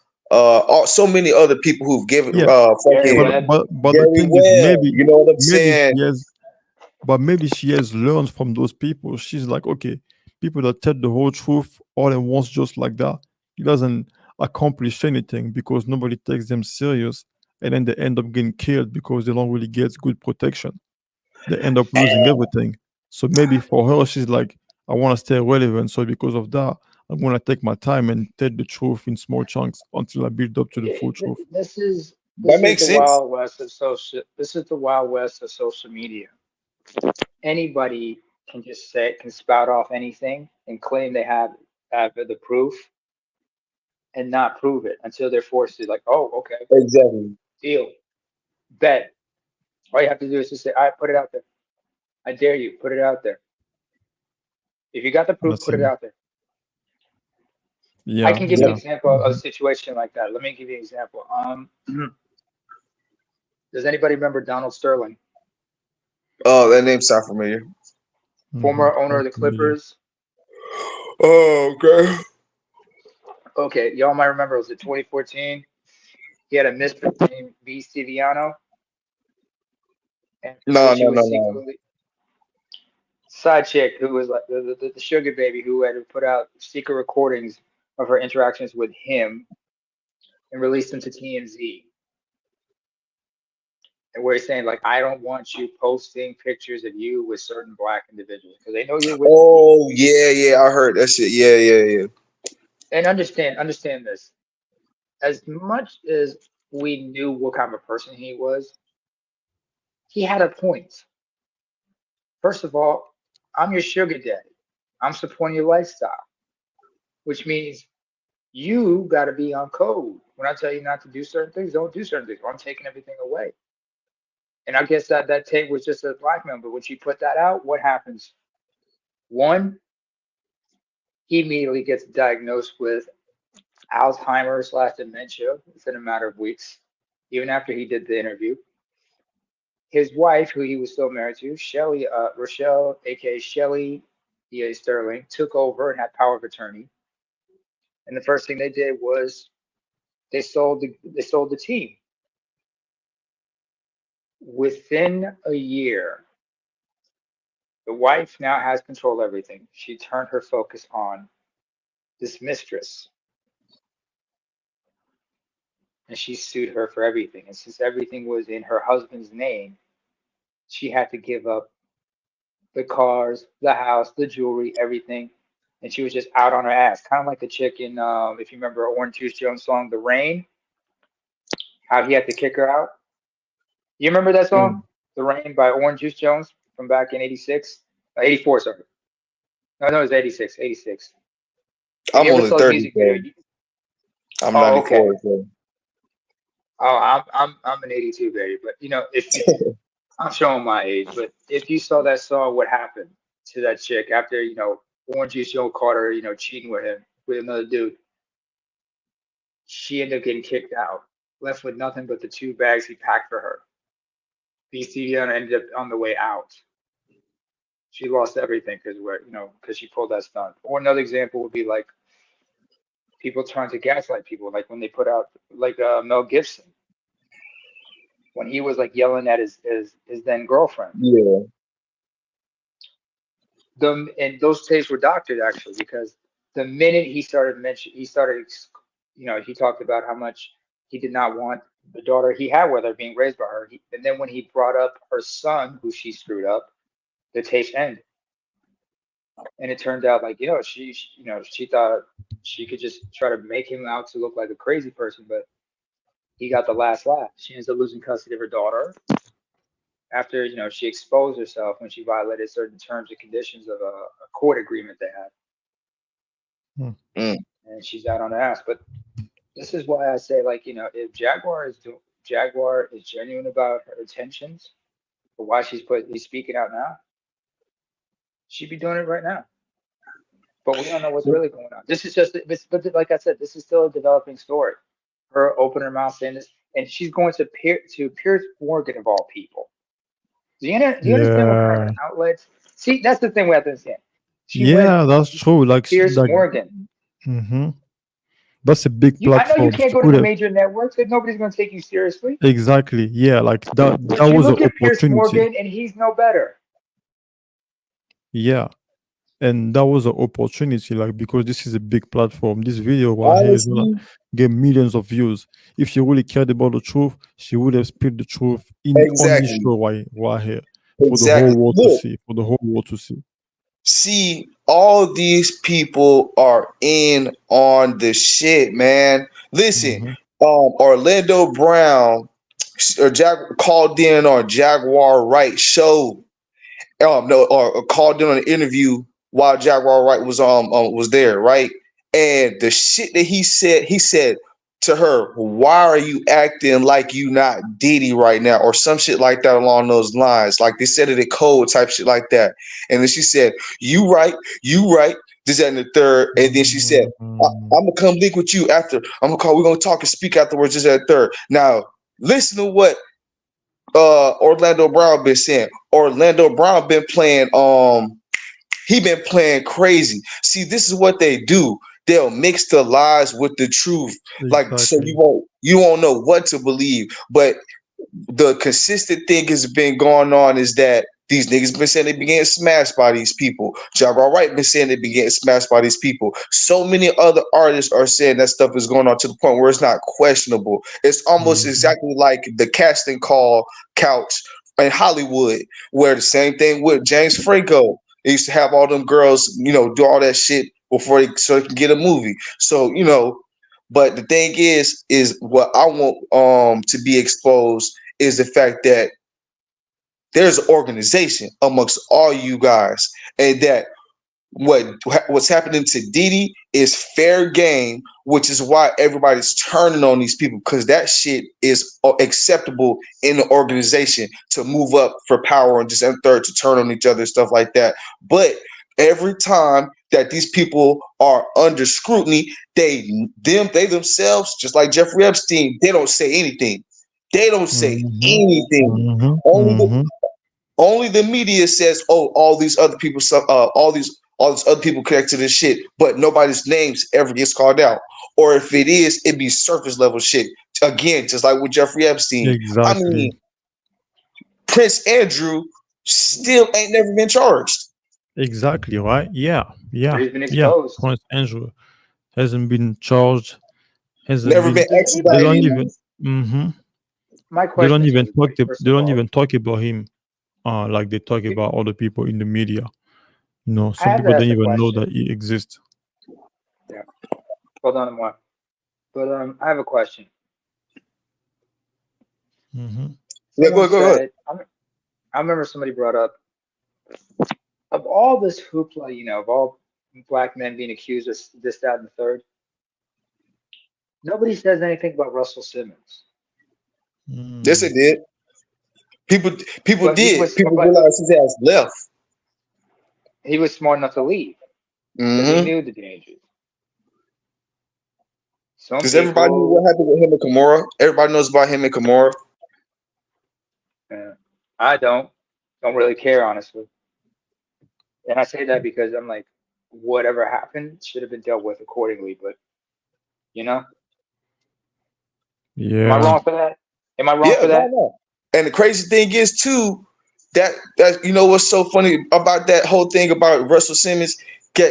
so many other people who've given, Yeah, Gary but fucking Webb. but the Gary thing is, Webb. You know what I'm maybe saying? she has, but maybe she has learned from those people. She's like, okay, people that tell the whole truth all at once, just like that, it doesn't accomplish anything because nobody takes them serious, and then they end up getting killed because they don't really get good protection. They end up losing everything. So maybe for her, she's like, I want to stay relevant. So because of that, I'm gonna take my time and tell the truth in small chunks until I build up to the full truth. This is That this is makes the sense. wild west of social. This is the wild west of social media. Anybody can spout off anything and claim they have the proof and not prove it until they're forced to. Like, oh, okay, Exactly. deal, bet. All you have to do is just say, "I put it out there. I dare you, put it out there. If you got the proof, That's put it him. out there." I Yeah, can give you an yeah. example of a situation like that. Let me give you an example. Does anybody remember Donald Sterling, Oh, that name sounds familiar. Mm-hmm. former owner of Sounds the familiar. Clippers? Oh, okay. Okay, y'all might remember. It was in 2014. He had a mistress named B. Stiviano, and No, she no, was no, no. secretly side chick who was like the sugar baby who had put out secret recordings of her interactions with him and released them to TMZ. and where he's saying like, I don't want you posting pictures of you with certain black individuals because they know you're with me. Oh yeah, I heard that shit. Yeah. And understand this. As much as we knew what kind of a person he was, he had a point. First of all, I'm your sugar daddy. I'm supporting your lifestyle, which means you got to be on code. When I tell you not to do certain things, don't do certain things. Or I'm taking everything away. And I guess that tape was just a blackmail. But when she put that out, what happens? One, he immediately gets diagnosed with Alzheimer's / dementia within a matter of weeks, even after he did the interview. His wife, who he was still married to, Shelly, Rochelle, aka Shelly E.A. Sterling, took over and had power of attorney. And the first thing they did was they sold the team. Within a year, the wife now has control of everything. She turned her focus on this mistress, and she sued her for everything. And since everything was in her husband's name, she had to give up the cars, the house, the jewelry, everything. And she was just out on her ass, kind of like the chick in, if you remember Orange Juice Jones' song, The Rain, how he had to kick her out. You remember that song, The Rain by Orange Juice Jones from back in 86? 84, sorry. No, it was 86, 86. If I'm you ever only saw the 30. music video, I'm oh, okay. 94. So. Oh, I'm an 82 baby, but if you, I'm showing my age, but if you saw that song, what happened to that chick after Orange Juice Joe caught her, cheating with him with another dude? She ended up getting kicked out, left with nothing but the 2 bags he packed for her. BCDN ended up on the way out. She lost everything because she pulled that stunt. Or another example would be like people trying to gaslight people, like when they put out like Mel Gibson, when he was like yelling at his then girlfriend. Yeah. And those tapes were doctored actually, because the minute he talked about how much he did not want the daughter he had with her being raised by her. And then when he brought up her son, who she screwed up, the tapes ended. And it turned out like, she thought she could just try to make him out to look like a crazy person, but he got the last laugh. She ends up losing custody of her daughter after, she exposed herself when she violated certain terms and conditions of a court agreement they had. And she's out on her ass. But this is why I say, like, if Jaguar is genuine about her intentions for why he's speaking out now, she'd be doing it right now. But we don't know what's really going on. This is but like I said, this is still a developing story. Her opening her mouth saying this, and she's going to Piers Morgan of all people. Do you understand what kind of outlets? See, that's the thing we have to understand. She went that's true. Like, Piers Morgan. Mm-hmm. That's a big I know you platform. can't go to the major networks because nobody's going to take you seriously. Exactly. Yeah, like that But you was an look at Piers opportunity. Morgan, and he's no better. Yeah. And that was an opportunity, like, because this is a big platform. This video right here is gonna get millions of views. If she really cared about the truth, she would have spilled the truth on this show right here for the whole world to see. For the whole world to see. See, all these people are in on the shit, man. Listen, Orlando Brown called in on Jaguar Wright show. Or called in on an interview while Jaguar Wright was there, right? And the shit that he said to her, why are you acting like you not Diddy right now? Or some shit like that along those lines. Like they said it in code type shit like that. And then she said, you right, this, that, and the third. And then she said, I'm gonna come link with you after. We're gonna talk and speak afterwards, this, that, and the third. Now, listen to what Orlando Brown been saying. Orlando Brown been playing he been playing crazy. See, this is what they do. They'll mix the lies with the truth. Exactly. Like, so you won't know what to believe. But the consistent thing has been going on is that These niggas been saying they been getting smashed by these people. Jaguar Wright been saying they been getting smashed by these people. So many other artists are saying that stuff is going on to the point where it's not questionable. It's almost Mhm. exactly like the casting call couch in Hollywood, where the same thing with James Franco. They used to have all them girls, do all that shit before they can get a movie. So, but the thing is what I want to be exposed is the fact that there's an organization amongst all you guys, and that what's happening to Didi is fair game, which is why everybody's turning on these people, because that shit is acceptable in the organization to move up for power and just and third to turn on each other, stuff like that. But every time that these people are under scrutiny, they themselves, just like Jeffrey Epstein, they don't say anything. They don't say Mhm. anything. Mhm. Only the Mhm. only the media says, "Oh, all these other people, all these other people connect to this shit," but nobody's names ever gets called out. Or if it is, it be surface level shit. Again, just like with Jeffrey Epstein. I Exactly. mean, Prince Andrew still ain't never been charged. Exactly. Right. Yeah. But Yeah. he's been Yeah. exposed. Prince Andrew hasn't been charged. Hasn't Never been been. Does They anybody? don't extradited. even. Mhm. My They question don't is for even talk. everybody. First They of don't all, even talk about him. Like they talk you, about other people in the media. I Some have to people don't ask a even know question. that he exists. Yeah, hold on one. But I have a question. Mhm. Yeah, Someone go ahead. said, I remember somebody brought up of all this hoopla, of all black men being accused of this, that, and the third. Nobody says anything about Russell Simmons, Yes, it Mm. did. People, people but he did. was, People but realized his ass left. he was smart enough to leave because he Hmm. knew the dangers. Some Because everybody knew what people, happened with him and Kimura. Everybody knows about him and Kimura. uh, I don't really care honestly, and I say that because I'm like, whatever happened should have been dealt with accordingly. But you know, am I Yeah. wrong for that? Am I wrong Yeah, for no, that? no. And the crazy thing is too that what's so funny about that whole thing about Russell Simmons?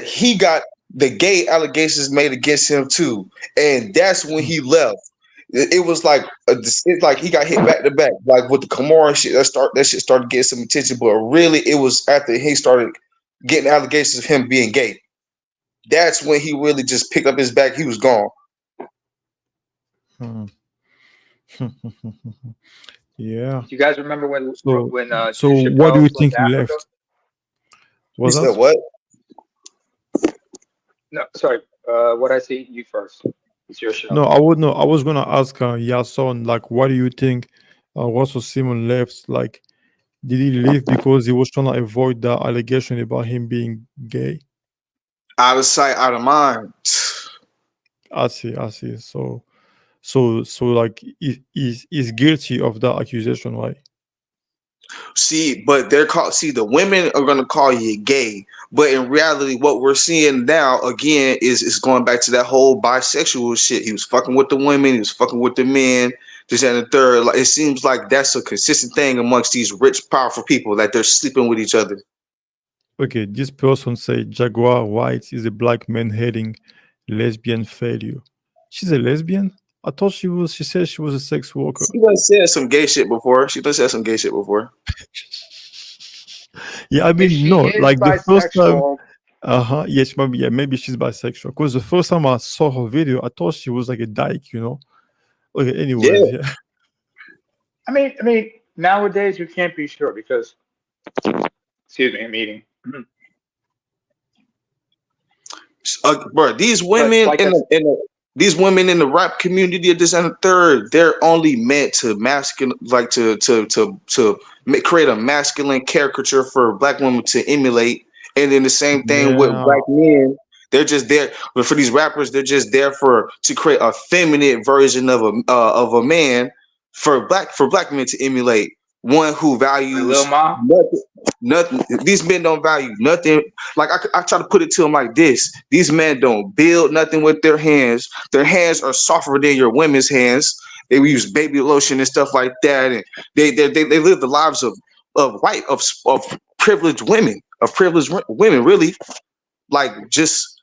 He got the gay allegations made against him too, and that's when he left. It was like it's like he got hit back to back, like with the Kamara shit. That shit started getting some attention, but really it was after he started getting allegations of him being gay. That's when he really just picked up his bag. He was gone. Hmm. Yeah. Do you guys remember when So, when so Dave what do you Chappelle left think he Africa? left? He Was said, that? "What?" No, sorry. What I see you first. It's your show. No, I would know. I was gonna ask Yason, like, what do you think Russell Simon left? Like, did he leave because he was trying to avoid the allegation about him being gay? Out of sight, out of mind. I see, I see. So, like, he's guilty of that accusation, right? See, but they're called. See, the women are gonna call you gay, but in reality, what we're seeing now again is going back to that whole bisexual shit. He was fucking with the women, he was fucking with the men, this and the third. Like it seems like that's a consistent thing amongst these rich, powerful people that they're sleeping with each other. Okay, this person said Jaguar Wright is a black man hating lesbian failure. She's a lesbian? I thought she was. She said she was a sex worker. She done said some gay shit before. She done said some gay shit before. Yeah, I If mean, she no, is like the first time. bisexual, Yes, maybe. Yeah, maybe she's bisexual. Because the first time I saw her video, I thought she was like a dyke. Okay. Yeah. Anyways, yeah. I mean, nowadays you can't be sure because, excuse me, I'm eating. Bro, these But women like I, these women in the rap community of this and the third, they're only meant to masculine, like create a masculine caricature for black women to emulate, and then the same thing with Yeah. black men. They're just there, but for these rappers, they're just there to create a feminine version of a man for black men to emulate. One who like Lil values Ma, nothing. These men don't value nothing. Like I try to put it to them like this: these men don't build nothing with their hands. Their hands are softer than your women's hands. They use baby lotion and stuff like that, and they live the lives privileged women, really, like just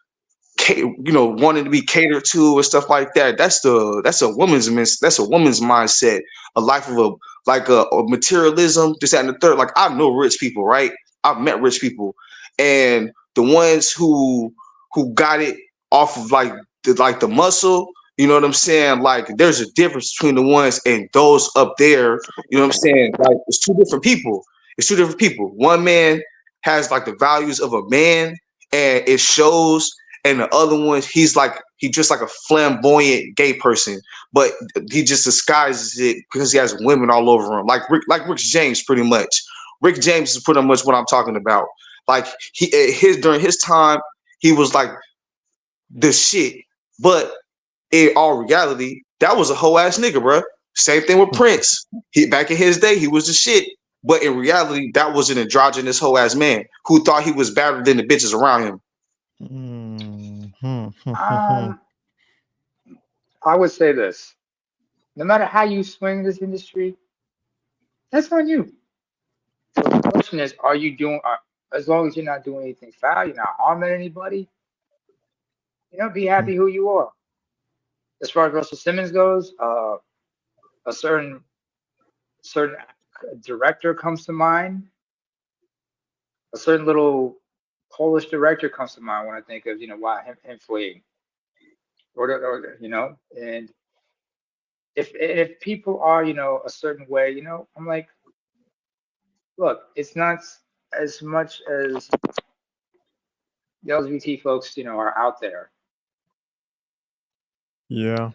wanting to be catered to and stuff like that. That's a woman's mindset, a life of a materialism, this, that, and the third. Like, I know rich people, right? I've met rich people, and the ones who got it off of the muscle, you know what I'm saying? Like, there's a difference between the ones and those up there. You know what I'm saying? Like, it's two different people. One man has like the values of a man, and it shows. And the other one, he's just like a flamboyant gay person, but he just disguises it because he has women all over him, like Rick James, pretty much. Rick James is pretty much what I'm talking about. Like, during his time, he was like the shit, but in all reality, that was a whole ass nigga, bro. Same thing with Prince. Back in his day, he was the shit, but in reality, that was an androgynous whole ass man who thought he was better than the bitches around him. I would say this: no matter how you swing this industry, that's on you. So the question is, are you doing? As long as you're not doing anything foul, you're not harming anybody, be happy who you are. As far as Russell Simmons goes, a certain director comes to mind. A certain little Polish director comes to mind when I think of why him fleeing, and if people are a certain way, I'm like, look, it's not as much as the LGBT folks are out there. Yeah.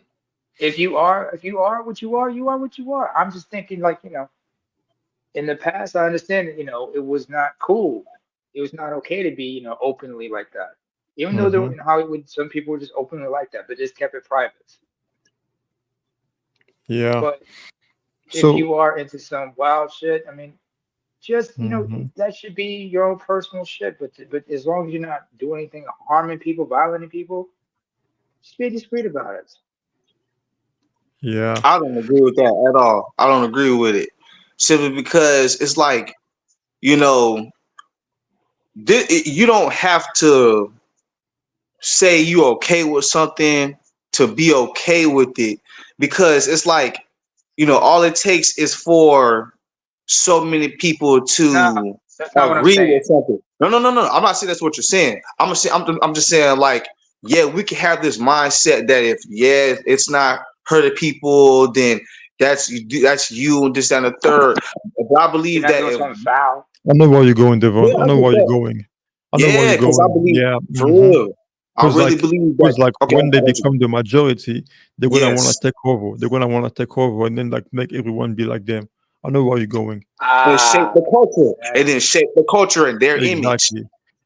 If you are what you are, you are what you are. I'm just thinking, like, in the past, I understand that it was not cool. It was not okay to be openly like that. Even though there, in Hollywood, some people were just openly like that, but just kept it private. Yeah. But if So you are into some wild shit, I mean, just that should be your own personal shit. But as long as you're not doing anything harming people, violating people, just be discreet about it. yeah. I don't agree with that at all. I don't agree with it, simply because it's like, you don't have to say you okay with something to be okay with it, because it's like, all it takes is for so many people to No, that's not what I'm agree saying. with something. No. I'm not saying that's what you're saying. I'm just saying, like, yeah, we can have this mindset that if it's not hurting people, then that's you and this and the third. But I believe You're not that doing if something foul. I know where you're going, Devon. I that's know what where you're that. going. I know where Yeah, you're because I going. believe, Yeah. for real, I Because really believe that. like Okay, when they I'll let you go. become the majority, they're gonna want to Yes, take over. They're gonna want to take over and then like make everyone be like them. I know where you're going. and shape the culture, and That's then shape the culture and their image.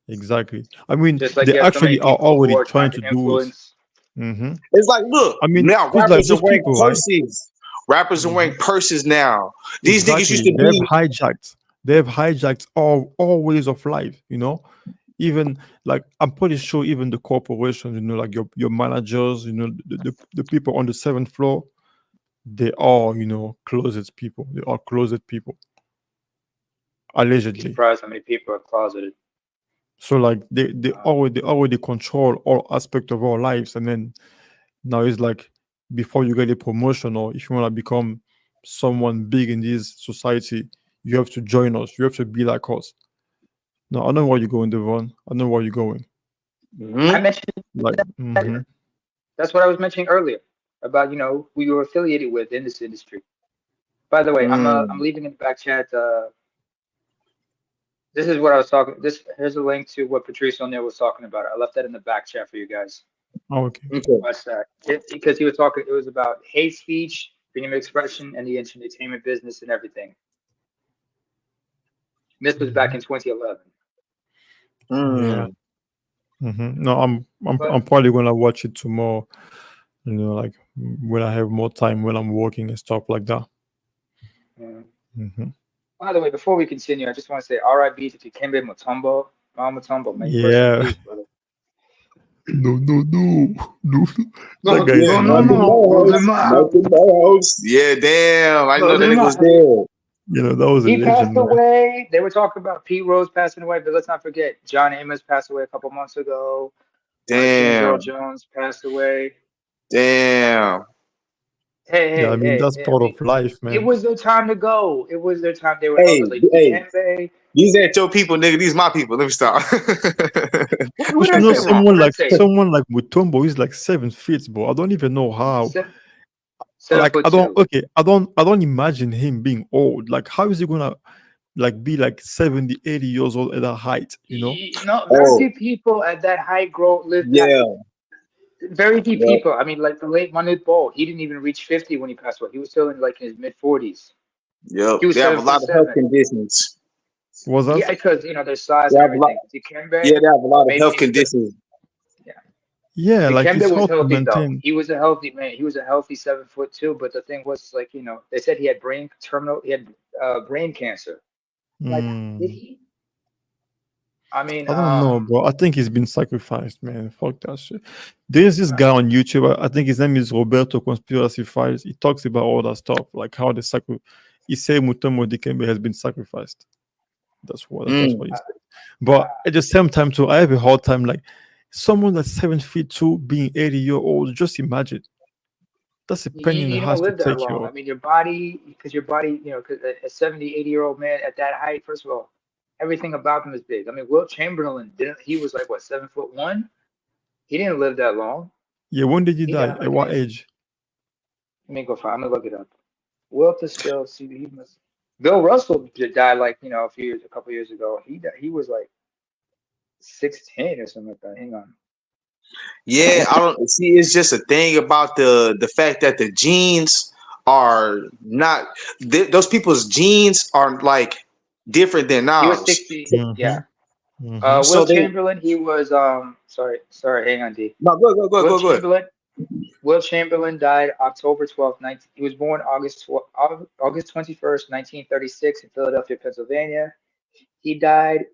Exactly. I mean, just like they you have so many actually are people who already are trying trying to to do it. influence. hmm It's like, look, I mean, now because like rappers are those wearing people, right? purses. Rappers are wearing Mhm. purses now. These niggas used Exactly. to They have be. hijacked. They have hijacked all ways of life. Even like I'm pretty sure even the corporations, like your managers, the people on the 7th floor, they are closet people. They are closet people, Be allegedly. surprised how many people are closeted. So like they already control all aspects of our lives, and then now it's like before you get a promotion or if you want to become someone big in this society, you have to join us. You have to be like us. No, I know where you're going, Devon. I know where you're going. I Mhm. mentioned Like, that. That's what I was mentioning earlier about who you're affiliated with in this industry. By the way, I'm Mm. leaving in the back chat. This is what I was talking. Here's a link to what Patrice O'Neill was talking about. I left that in the back chat for you guys. okay. Okay. Watch that. Because he was talking. It was about hate speech, freedom of expression, and the entertainment business and everything. This was back in 2011. Yeah. Mm. No, I'm But probably gonna watch it tomorrow. Like when I have more time when I'm working and stuff like that. hmm by the way, before we continue, I just want to say R.I.P. to Dikembe Mutombo. Mutombo, may you rest in Yeah. peace, brother. No. That No, guy is Yeah, no, no, mad. Michael no. Close Mouse. him out. Michael Mouse. Yeah, damn. I know Close that him nigga was out. dead. That was a He passed legend, man. away. They were talking about Pete Rose passing away, but let's not forget John Amos passed away a couple months ago. James Earl Damn. Jones passed away. Damn. Hey, Yeah, I hey, mean hey, that's hey, I part mean, of life, it man. was their time to go. It was their time. They were Hey, like hey, Dikembe. these ain't your people, nigga. These my people. Let me stop. What But did I say wrong? What did I say? someone like Mutombo is like 7 feet, bro. I don't even know how. Se- Seven Like foot two. I don't imagine him being old. Like how is he gonna like be like 70, 80 years old at that height? No, very Oh, few people at that height live that. yeah, Very few yeah, people. I mean, like the late Manute Bol, he didn't even reach 50 when he passed away. He was still in like his mid 40s. yep. He was They have a seven lot foot of health seven. conditions. Was Yeah, that? because their size They and have a lot. everything. Dikembe, Yeah, they have a lot of maybe health he's still. conditions. Yeah, Yeah, like Dikembe it's was hard to healthy though. maintain. He was a healthy man. He was a healthy 7 foot two. But the thing was, like they said he had he had brain cancer. Like, did Hmm. he? I mean, I don't know, bro. I think he's been sacrificed, man. Fuck that shit. There's this guy on YouTube. I think his name is Roberto Conspiracy Files. He talks about all that stuff, like how he say Mutombo Dikembe has been sacrificed. That's Mm. what he said. But at the same time, too, I have a hard time like someone that's 7 feet two being 80-year old. Just imagine. That's a pain in the you don't ass to live that take long. care I of. mean, your body, because your body, because a 70, 80-year-old man at that height, first of all, everything about him is big. I mean, Wilt Chamberlain he was like, what, 7'1"? He didn't live that long. Yeah, when did he He die? died At like what age? let me go find, I'm gonna look it up. Wilt is still, see, he must, Bill Russell died like, a couple years ago. He was like 6'10" or something like that. Hang on. Yeah, I don't see. It's just a thing about the fact that the genes are not those people's genes are like different than He was ours. 60, Mm-hmm. yeah. Mm-hmm. So Wilt they Chamberlain, he was, sorry, hang on, D. no go go go Wilt go go. Chamberlain, Will Chamberlain died October 12th, 19. He was born August 21st, 1936 in Philadelphia, Pennsylvania. He died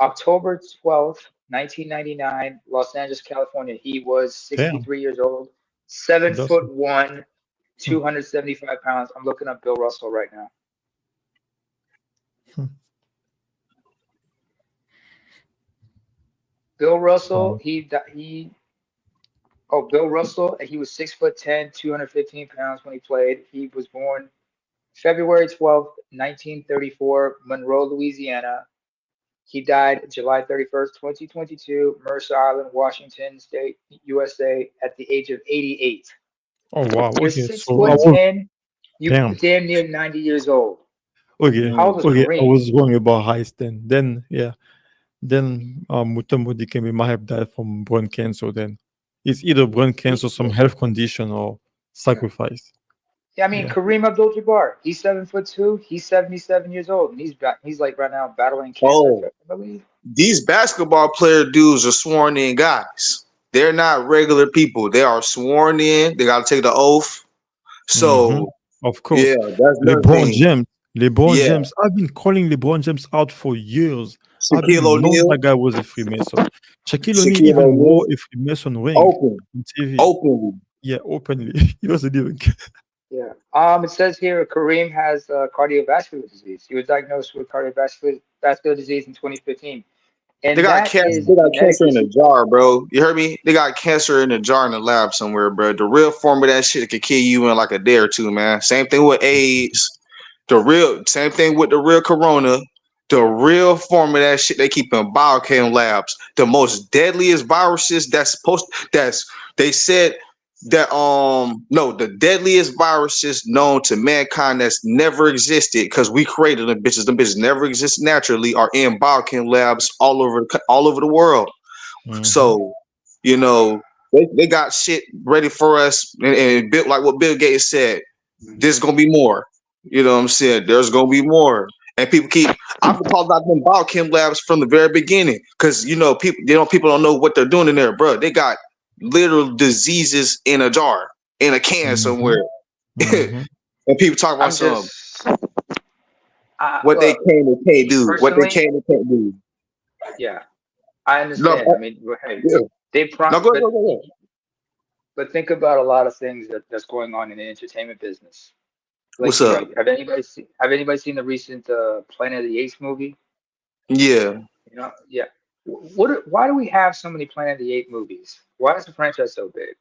October 12th, 1999, Los Angeles, California. He was Damn. 63 years old, seven That's foot one, hmm, 275 pounds. I'm looking up Bill Russell right now. hmm. Bill Russell, Wow. Bill Russell, he was 6'10", 215 pounds when he played. He was born February 12th, 1934, Monroe, Louisiana. He died July 31st, 2022, Mercer Island, Washington State, USA, at the age of 88. Oh wow. You're Okay. six So I foot was ten. You damn. damn near 90 years old. Okay. How old Mm. was Okay. I Kareem? was wrong about height then. Then yeah. Then Mutombo Dikembe might have died from brain cancer then. It's either brain cancer, some health condition or Yeah. sacrifice. Yeah, I mean Yeah. Kareem Abdul-Jabbar. He's 7'2". He's 77 years old, and he's like right now battling cancer, Oh, I believe. these basketball player dudes are sworn in guys. They're not regular people. They are sworn in. They got to take the oath. Mm-hmm. So Of yeah, course. that's another LeBron thing. James. LeBron Yeah, James. I've been calling LeBron James out for years. I Shaquille didn't know O'Neal, that guy was a Freemason. Shaquille O'Neal Shaquille even wore O'Neal, a Freemason ring open, on TV. openly. Yeah, openly. He doesn't even care. Yeah. It says here Kareem has cardiovascular disease. He was diagnosed with vascular disease in 2015, They and got that cancer. is They got cancer genetically. in a jar, bro. You heard me? They got cancer in a jar in the lab somewhere, bro. The real form of that shit could kill you in like a day or two, man. Same thing with AIDS. Same thing with the real corona. The real form of that shit they keep in biochem labs. The most deadliest viruses that's they said that no, the deadliest viruses known to mankind that's never existed because we created them bitches. Them bitches never exist naturally are in biochem labs all over the world. Mm-hmm. So, you know, they got shit ready for us and built like what Bill Gates said. There's gonna be more. You know what I'm saying? There's gonna be more. And I've been calling out them biochem labs from the very beginning. Cause people don't know what they're doing in there, bro. They got literal diseases in a jar, in a can Mm-hmm. somewhere. Mm-hmm. And people talk about I'm some just what they look, can and can't me do, what they personally. can and can't do. Yeah, I No, understand. I mean, hey, yeah. they No, pro, go ahead, go ahead. but think about a lot of things that's going on in the entertainment business. What's Like, up? have anybody seen the recent Planet of the Apes movie? Yeah, You know, yeah. Why do we have so many Planet of the Apes movies? Why is the franchise so big?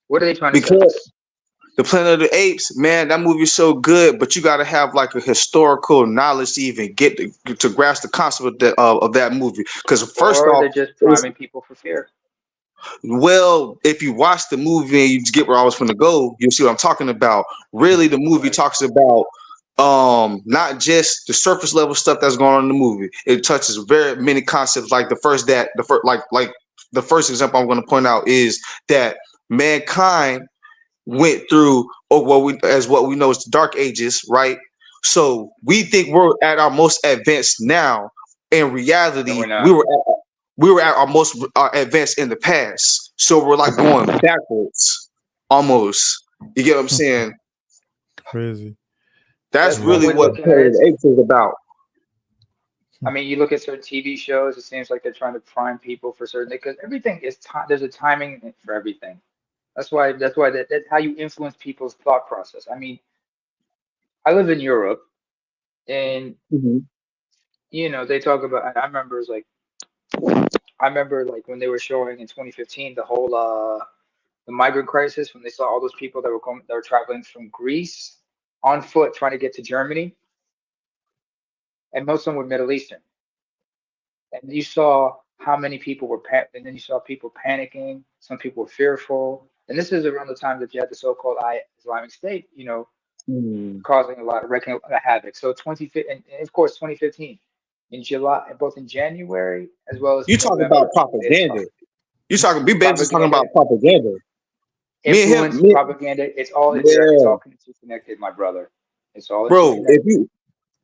What are they trying to sell because us? the Planet of the Apes, man, that movie's so good, but you got to have like a historical knowledge to even get to grasp the concept of that movie. Because first Or off, they're just it's, priming people for fear. well, if you watch the movie and you get where I was going to go, you'll see what I'm talking about. Really, the movie Right. talks about not just the surface level stuff that's going on in the movie. It touches very many concepts. Like the first example I'm going to point out is that mankind went through, or what we know is the dark ages, right? So we think we're at our most advanced now. In No, we're reality, not. we were at our most advanced in the past. So we're like going backwards almost. You get what I'm saying? Crazy. That's One really way to what look at Planet it of the Apes is about. I mean, you look at certain TV shows, it seems like they're trying to prime people for certain because everything is time. There's a timing for everything. That's how you influence people's thought process. I mean, I live in Europe, and Mhm. they talk about. I remember like when they were showing in 2015 the whole the migrant crisis when they saw all those people that were traveling from Greece on foot trying to get to Germany, and most of them were Middle Eastern. And you saw how many people and then you saw people panicking. Some people were fearful, and this is around the time that you had the so-called Islamic State, Mm. causing a lot of wrecking, a lot of havoc. So 2015, and of course 2015, in July, both in January as well as You in talk about November, they propaganda. We basically talking propaganda, about propaganda. Me and him, influence, propaganda. It's yeah, all interconnected, my brother. It's all bro. If interconnected. you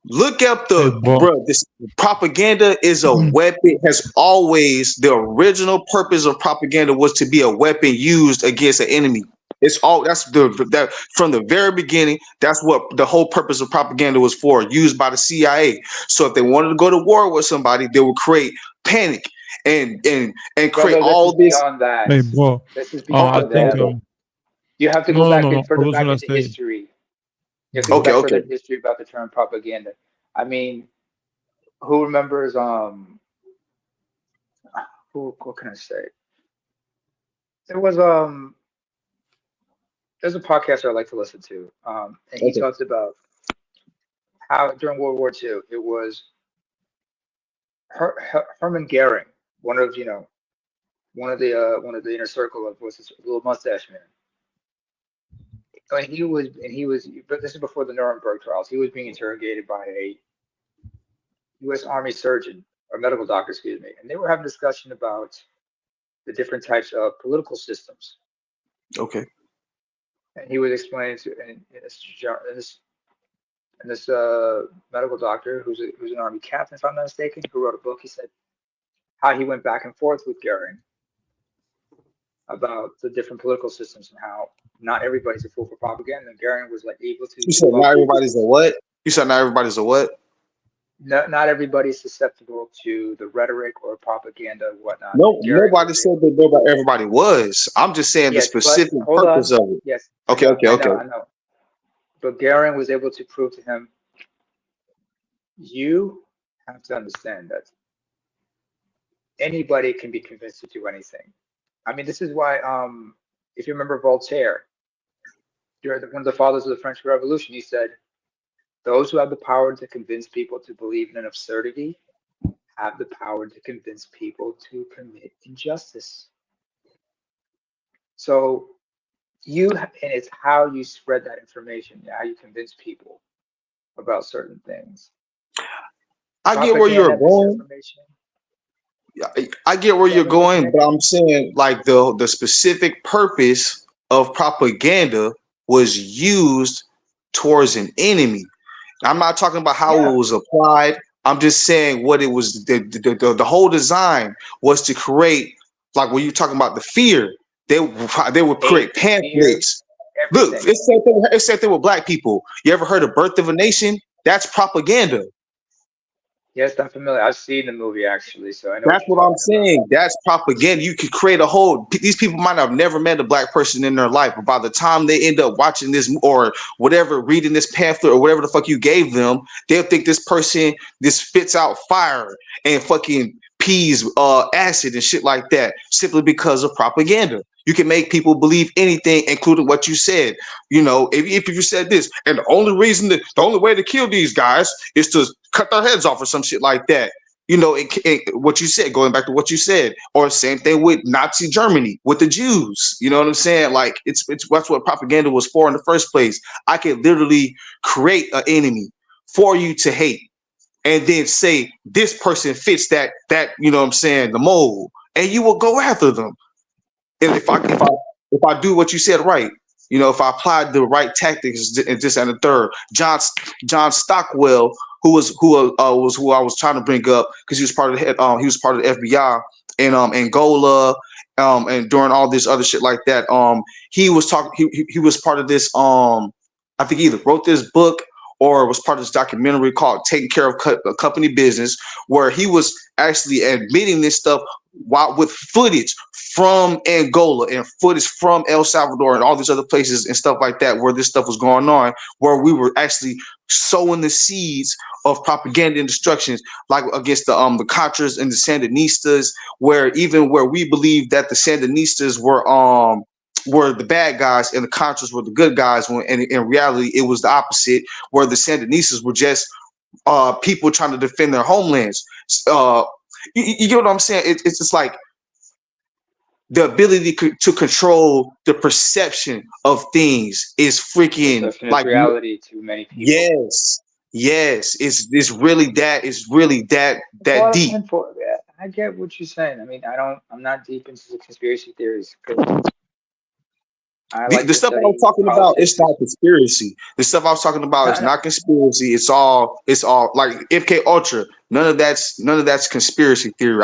look up Hey, bro. this propaganda is a weapon, has always the original purpose of propaganda was to be a weapon used against an enemy. It's all that from the very beginning, that's what the whole purpose of propaganda was for, used by the CIA. So if they wanted to go to war with somebody, they would create panic and create Brother, this is all this. beyond that. Hey, bro. This is I beyond Okay, think that. okay, You have to go no, no, back no, in no. I further was back gonna into say, history. You have to go okay, back further okay. in history about the term propaganda. I mean, who remembers who what can I say? There was there's a podcaster I like to listen to. And he Okay. talks about how during World War II it was Hermann Goering, one of the inner circle of was this little mustache man. But this is before the Nuremberg trials. He was being interrogated by a U.S. Army surgeon or medical doctor, excuse me, and they were having a discussion about the different types of political systems. Okay. And he was explaining to this medical doctor who's an Army captain, if I'm not mistaken, who wrote a book. He said how he went back and forth with Goering about the different political systems and how not everybody's a fool for propaganda. And Goering was like able to You said not locate everybody's a what? You said not everybody's a what? not everybody's susceptible to the rhetoric or propaganda and whatnot. No, And Goering nobody was said able. that nobody, everybody was. I'm just saying the Yes, but specific hold purpose on. of it. Yes, Okay, okay, okay. I know. But Goering was able to prove to him, you have to understand that anybody can be convinced to do anything. I mean, this is why, if you remember Voltaire, one of the fathers of the French Revolution, he said, those who have the power to convince people to believe in an absurdity have the power to convince people to commit injustice. So and it's how you spread that information, how you convince people about certain things. I get where you're Propaganda, going. misinformation. I get where you're Again, it's going, but interconnected. I'm saying like the specific purpose of propaganda was used towards an enemy. I'm not talking about how it Yeah, was applied. I'm just saying what it was. The whole design was to create, like when you're talking about the fear, they would create hate, fear, pamphlets. Look, everything. it's same thing with black people. You ever heard of Birth of a Nation? That's propaganda. Yes, I'm familiar. I've seen the movie actually, so I know That's what you're what I'm talking about. saying. That's propaganda. You could create a whole. These people might have never met a black person in their life, but by the time they end up watching this or whatever, reading this pamphlet or whatever the fuck you gave them, they'll think this person this spits out fire and fucking peas, acid and shit like that, simply because of propaganda. You can make people believe anything, including what you said. You know, if you said this, and the only way to kill these guys is to cut their heads off or some shit like that. You know, what you said, going back to what you said, or same thing with Nazi Germany with the Jews. You know what I'm saying? Like it's that's what propaganda was for in the first place. I could literally create an enemy for you to hate, and then say this person fits that you know what I'm saying, the mold, and you will go after them. And if I do what you said right, you know, if I applied the right tactics and this and the third, John Stockwell, was who I was trying to bring up because he was part of the FBI in Angola, and during all this other shit like that. He was talking. He was part of this. I think he either wrote this book or was part of this documentary called "Taking Care of Company Business," where he was actually admitting this stuff while with footage from Angola and footage from El Salvador and all these other places and stuff like that, where this stuff was going on, where we were actually sowing the seeds of propaganda and destructions, like against the Contras and the Sandinistas, where we believe that the Sandinistas were the bad guys and the Contras were the good guys, when in reality it was the opposite, where the Sandinistas were just people trying to defend their homelands. You get what I'm saying? It's just like the ability to control the perception of things is freaking Perception is like, reality to many people. yes, it's really that It's a lot of deep. tinfoil. Yeah, I get what you're saying. I mean, I'm not deep into the conspiracy theories because I like The to stuff I was study talking about, it's politics. not conspiracy. The stuff I was talking about is No, not conspiracy. It's all like MK Ultra. None of that's conspiracy theory. We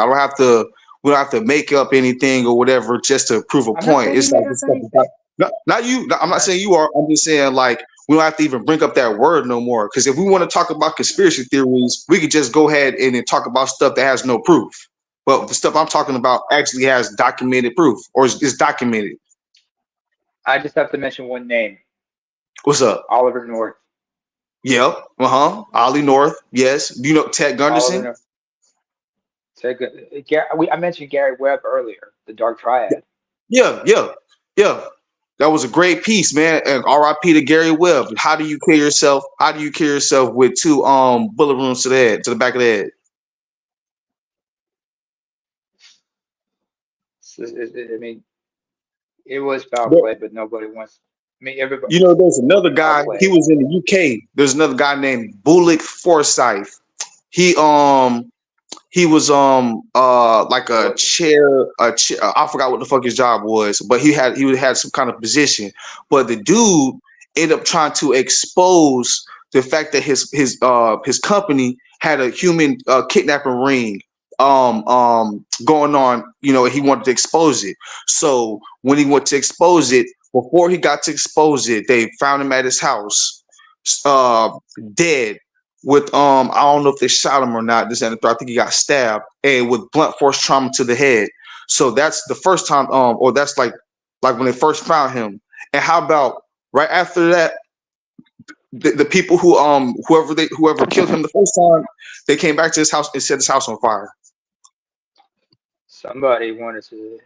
don't have to make up anything or whatever just to prove a I'm not point. saying you It's like made up this stuff about anything. not you. I'm I'm not not. saying you are. I'm just saying like we don't have to even bring up that word no more. Because if we want to talk about conspiracy theories, we could just go ahead and then talk about stuff that has no proof. But the stuff I'm talking about actually has documented proof or is documented. I just have to mention one name, What's up? Oliver North. Yep. Ollie North. Yes. Do you know Ted Oliver Gunderson? North. I mentioned Gary Webb earlier, the Dark Triad. Yeah. Yeah. Yeah. That was a great piece, man. And R.I.P. to Gary Webb. How do you kill yourself? How do you kill yourself with two bullet wounds to the head, to the back of the head? I mean, it was foul But, play, but nobody wants. I mean, everybody you know, there's another foul guy. He play. was in the UK. There's another guy named Bullock Forsyth. He he was like a chair. I forgot what the fuck his job was, but he had some kind of position. But the dude ended up trying to expose the fact that his company had a human kidnapping ring going on. You know, he wanted to expose it. So when he went to expose it, before he got to expose it, they found him at his house, uh, dead with I don't know if they shot him or not. This and the third. I think he got stabbed and with blunt force trauma to the head. So that's the first time, or that's like when they first found him. And how about right after that, the people whoever killed him the first time, they came back to his house and set his house on fire. Somebody wanted to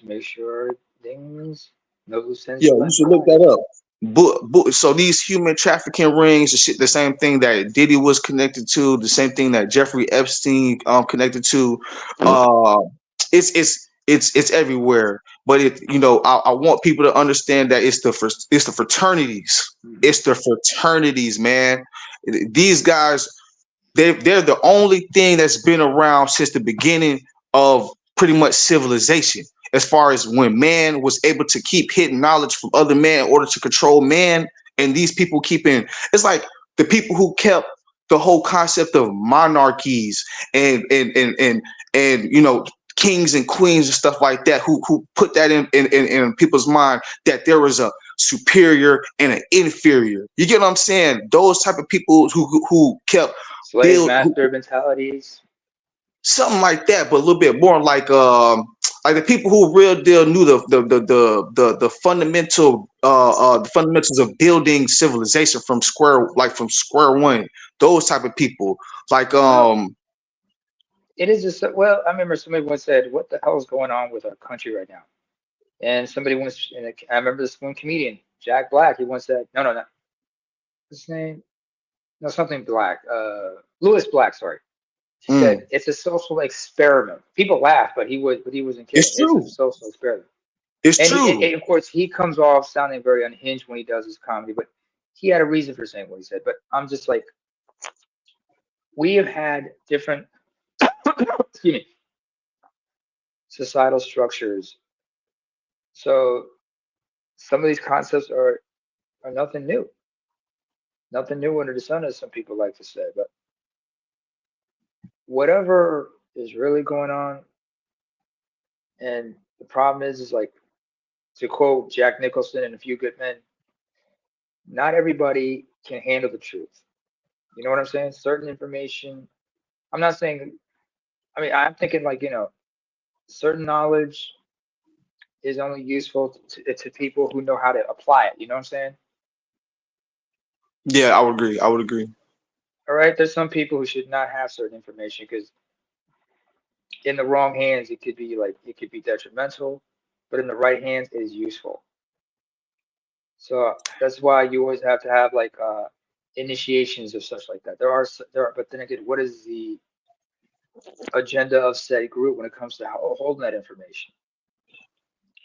make sure things no loose ends Yeah, were you left should look behind. that up. So these human trafficking rings, the same thing that Diddy was connected to, the same thing that Jeffrey Epstein connected to. Uh, it's everywhere. But I want people to understand that it's the fraternities. Mhm. It's the fraternities, man. These guys, they're the only thing that's been around since the beginning of pretty much civilization, as far as when man was able to keep hidden knowledge from other man in order to control man. And these people keeping, it's like the people who kept the whole concept of monarchies and kings and queens and stuff like that, who put that in people's mind, that there was superior, and an inferior. You get what I'm saying? Those type of people who kept Slave master mentalities. something like that, but a little bit more like the people who real deal knew the fundamental the fundamentals of building civilization from square one. Those type of people, like It is just, well, I remember somebody once said, "What the hell is going on with our country right now?" And somebody once, and I remember this one comedian, Jack Black. He once said, "No, what's his name? No, something Black. Lewis Black. Sorry." He said it's a social experiment. People laugh, but he wasn't kidding. It's true. It's a social experiment. It's And true. of course, he comes off sounding very unhinged when he does his comedy, but he had a reason for saying what he said. But I'm just like, we have had different, excuse me, societal structures. So some of these concepts are nothing new. Nothing new under the sun, as some people like to say. But whatever is really going on, and the problem is like, to quote Jack Nicholson in A Few Good Men, not everybody can handle the truth. You know what I'm saying? Certain information, I'm not saying, I mean, I'm thinking like, certain knowledge is only useful to people who know how to apply it. You know what I'm saying? Yeah, I would agree. All right. There's some people who should not have certain information because in the wrong hands, it could be detrimental, but in the right hands, it is useful. So that's why you always have to have like initiations of such like that. There are, but then again, what is the agenda of said group when it comes to holding that information?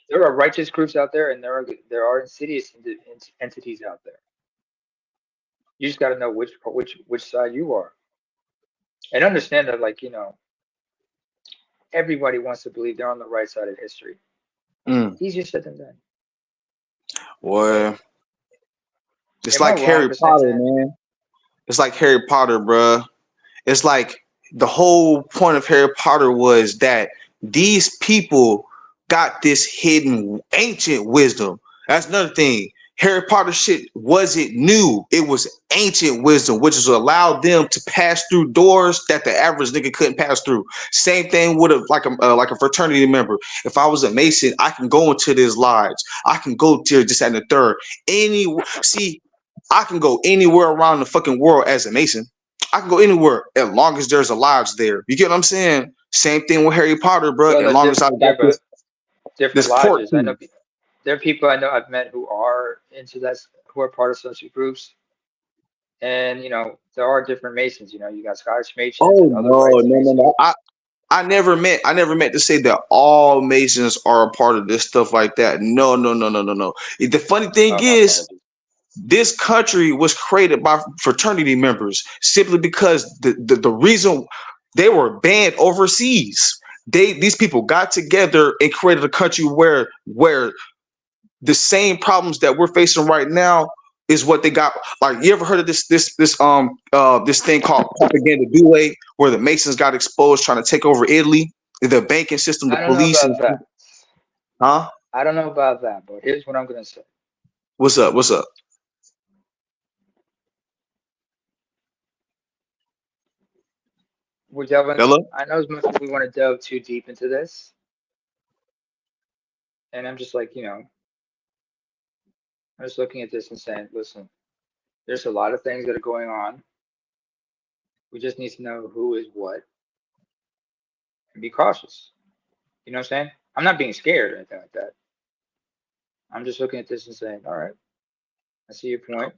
There are righteous groups out there, and there are insidious entities out there. You just got to know which side you are, and understand that, like, everybody wants to believe they're on the right side of history. Easier said than done. Well, it's like Harry Potter, man. It's like Harry Potter, bruh. It's like the whole point of Harry Potter was that these people got this hidden ancient wisdom. That's another thing. Harry Potter shit wasn't new. It was ancient wisdom, which has allowed them to pass through doors that the average nigga couldn't pass through. Same thing with a fraternity member. If I was a Mason, I can go into this lodge. I can go to this and the third. I can go anywhere around the fucking world as a Mason. I can go anywhere as long as there's a lodge there. You get what I'm saying? Same thing with Harry Potter, bro. As long as I got different lodges. I know there are people I know I've met who are into that, who are part of social groups, and there are different Masons. You got Scottish Masons. Oh no! I never meant to say that all Masons are a part of this stuff like that. No. The funny thing is, this country was created by fraternity members simply because the reason they were banned overseas. These people got together and created a country where the same problems that we're facing right now is what they got. Like, you ever heard of this thing called propaganda due, where the Masons got exposed trying to take over Italy, the banking system, the police? Huh? I don't know about that, but here's what I'm gonna say. What's up? Hello? I know as much as we want to delve too deep into this, and I'm just like, I'm just looking at this and saying, listen, there's a lot of things that are going on. We just need to know who is what and be cautious. You know what I'm saying? I'm not being scared or anything like that. I'm just looking at this and saying, all right, I see your point.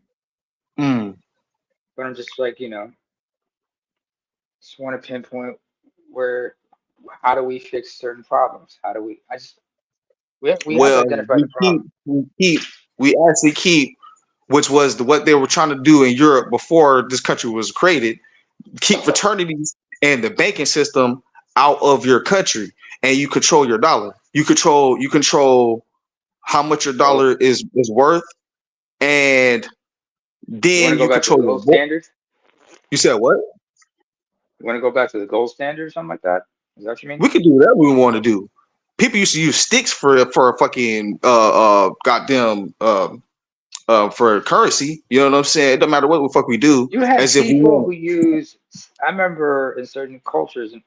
But I'm just like, just want to pinpoint how do we fix certain problems? How do we, we have to identify the problem. We actually keep, which was what they were trying to do in Europe before this country was created, keep fraternities and the banking system out of your country, and you control your dollar. You control how much your dollar is worth, and then you control the gold standard. You said what? You want to go back to the gold standard or something like that? Is that what you mean? We can do whatever we want to do. People used to use sticks for a fucking goddamn for currency. You know what I'm saying? It don't matter what the fuck we do, You had as if we people want. who use. I remember in certain cultures in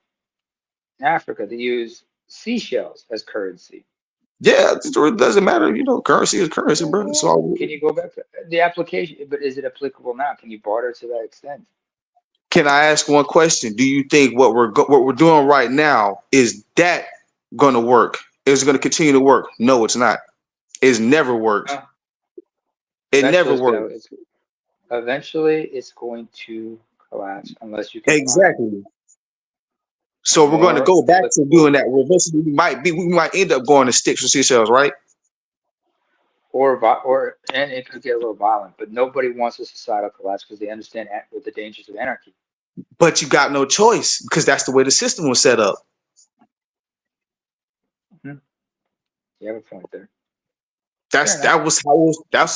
Africa, they use seashells as currency. Yeah, it doesn't matter. You know, currency is currency, bro. It's all good. Can you go back to the application? But is it applicable now? Can you barter to that extent? Can I ask one question? Do you think what we're doing right now is that going to work? Is it going to continue to work? No, it's not. It's never worked. No. It never Eventually, worked. eventually it's going to collapse unless you can find Exactly. a So we're going to more go back to applicable, doing that. Eventually, we might end up going to sticks or seashells, right? and it could get a little violent. But nobody wants a societal collapse because they understand with the dangers of anarchy. But you got no choice because that's the way the system was set up. You have a point there. That's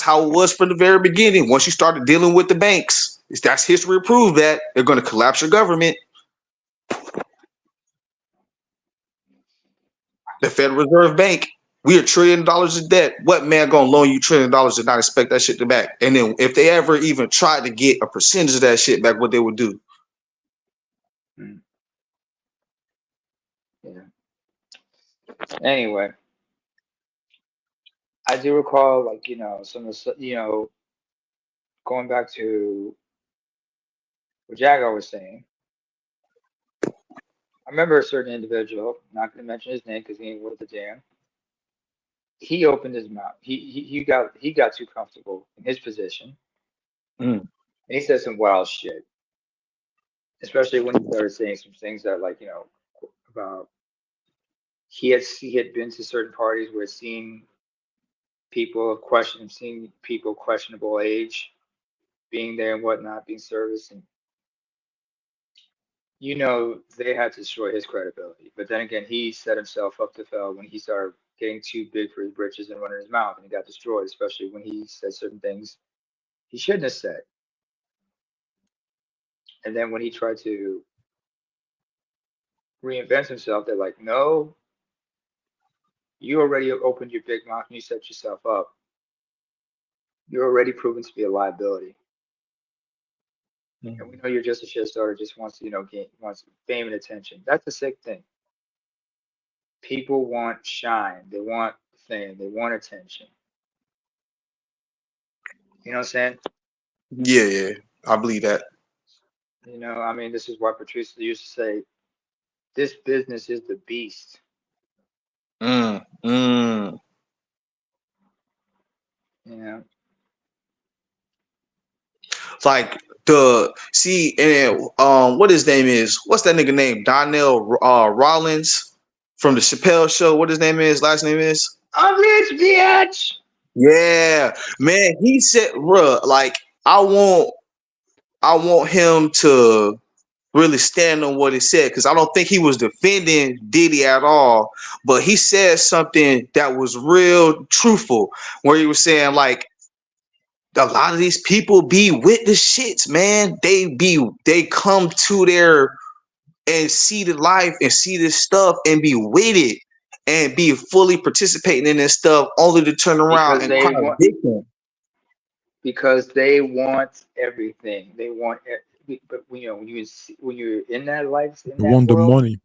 how it was from the very beginning. Once you started dealing with the banks, that's history proved that they're going to collapse your government. The Federal Reserve Bank, we $1 trillion in debt. What man gonna loan you $1 trillion and not expect that shit to back? And then if they ever even tried to get a percentage of that shit back, what they would do? Yeah. Anyway, I do recall, like, some of the, going back to what Jaguar was saying. I remember a certain individual, not going to mention his name because he ain't worth a damn. He opened his mouth. He got too comfortable in his position, and he said some wild shit. Especially when he started saying some things that, like, about he had been to certain parties where seeing people questionable age being there and whatnot, being serviced, and they had to destroy his credibility. But then again, he set himself up to fail when he started getting too big for his britches and running his mouth, and he got destroyed, especially when he said certain things he shouldn't have said. And then when he tried to reinvent himself, they're like, no, you already opened your big mouth and you set yourself up. You're already proven to be a liability. And we know you're just a shit starter, just wants to, wants fame and attention. That's the sick thing. People want shine. They want fame. They want attention. You know what I'm saying? Yeah, I believe that. This is why Patrice used to say, this business is the beast. Like what his name is? What's that nigga name? Donnell Rollins from the Chappelle Show. What his name is? Last name is? I'm rich, bitch. Yeah, man. He said, "Bruh, like I want him to really stand on what he said because I don't think he was defending Diddy at all, but he said something that was real truthful, where he was saying like." A lot of these people be with the shits, man. They come to there and see the life and see this stuff and be with it and be fully participating in this stuff only to turn around and contradict them. Because they want everything. They want, but when you're in that life, in They that want the world, money.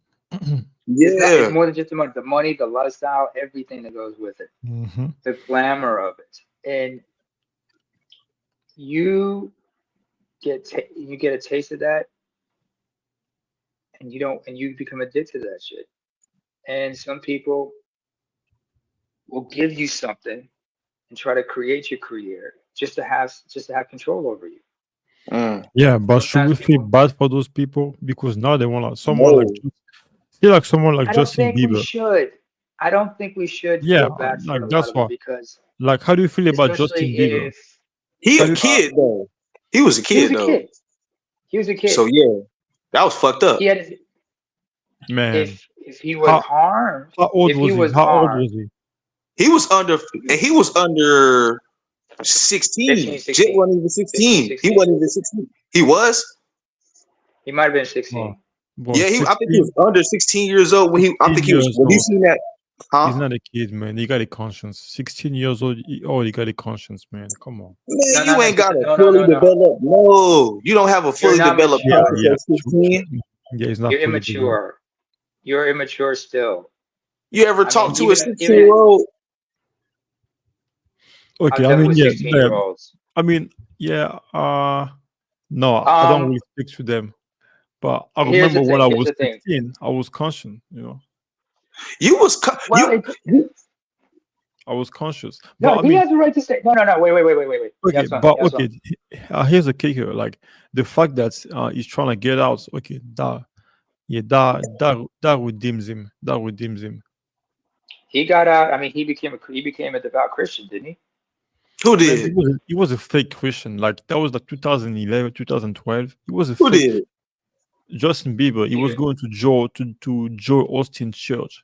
it's more than just the money, the lifestyle, everything that goes with it, the glamour of it, and you get a taste of that, and you become addicted to that shit. And some people will give you something and try to create your career just to have control over you. Yeah, but should Sometimes we feel people, bad for those people because now they want like No. someone like I don't Justin think we Bieber? should. I don't think we should Yeah, feel bad for like a lot that's of them why. because, Like, how do you feel about especially Justin Bieber? if He How a do you, kid though. He was a he was kid a though. kid, he was a kid. So yeah, that was fucked up. He had man? if he was harmed, How old if he was he? was How old harmed, was he? He was under 16. 15, Jit 16, wasn't even 15, 16. He 16. wasn't even 16. He was? He might have been Oh, 16. bro, Yeah, I think he was 16, under 16 years old when I think 16 he was years when you old. seen that Huh? He's not a kid, man. He got a conscience. 16 years old, he already got a conscience, man. Come on. Man, No, you no, ain't got a no, fully no, no. developed. No, you don't have a fully not developed Yeah, mature. conscience yeah. at 16. Yeah, he's not You're fully developed. immature. You're immature still. You ever I talk mean, to a even 16-year-old? I've Okay, I done mean, with yeah, 16-year-olds. I mean, yeah. No, I don't Um, really speak to them. But I here's remember the when thing. I Here's was the thing. 16, I was conscious. You know, You was Well, I was conscious. But no, I he mean, has the right to say. No, no, no. Wait. okay, Yes, son. but Yes, son. okay, here's the kicker. Like the fact that he's trying to get out. Okay, that redeems him. That redeems him. He got out. I mean, he became a devout Christian, didn't he? Who Man, did? he was a fake Christian. Like that was like 2011, 2012. He was a Who fake did? Justin Bieber. He was Even going to Joe Austin's church.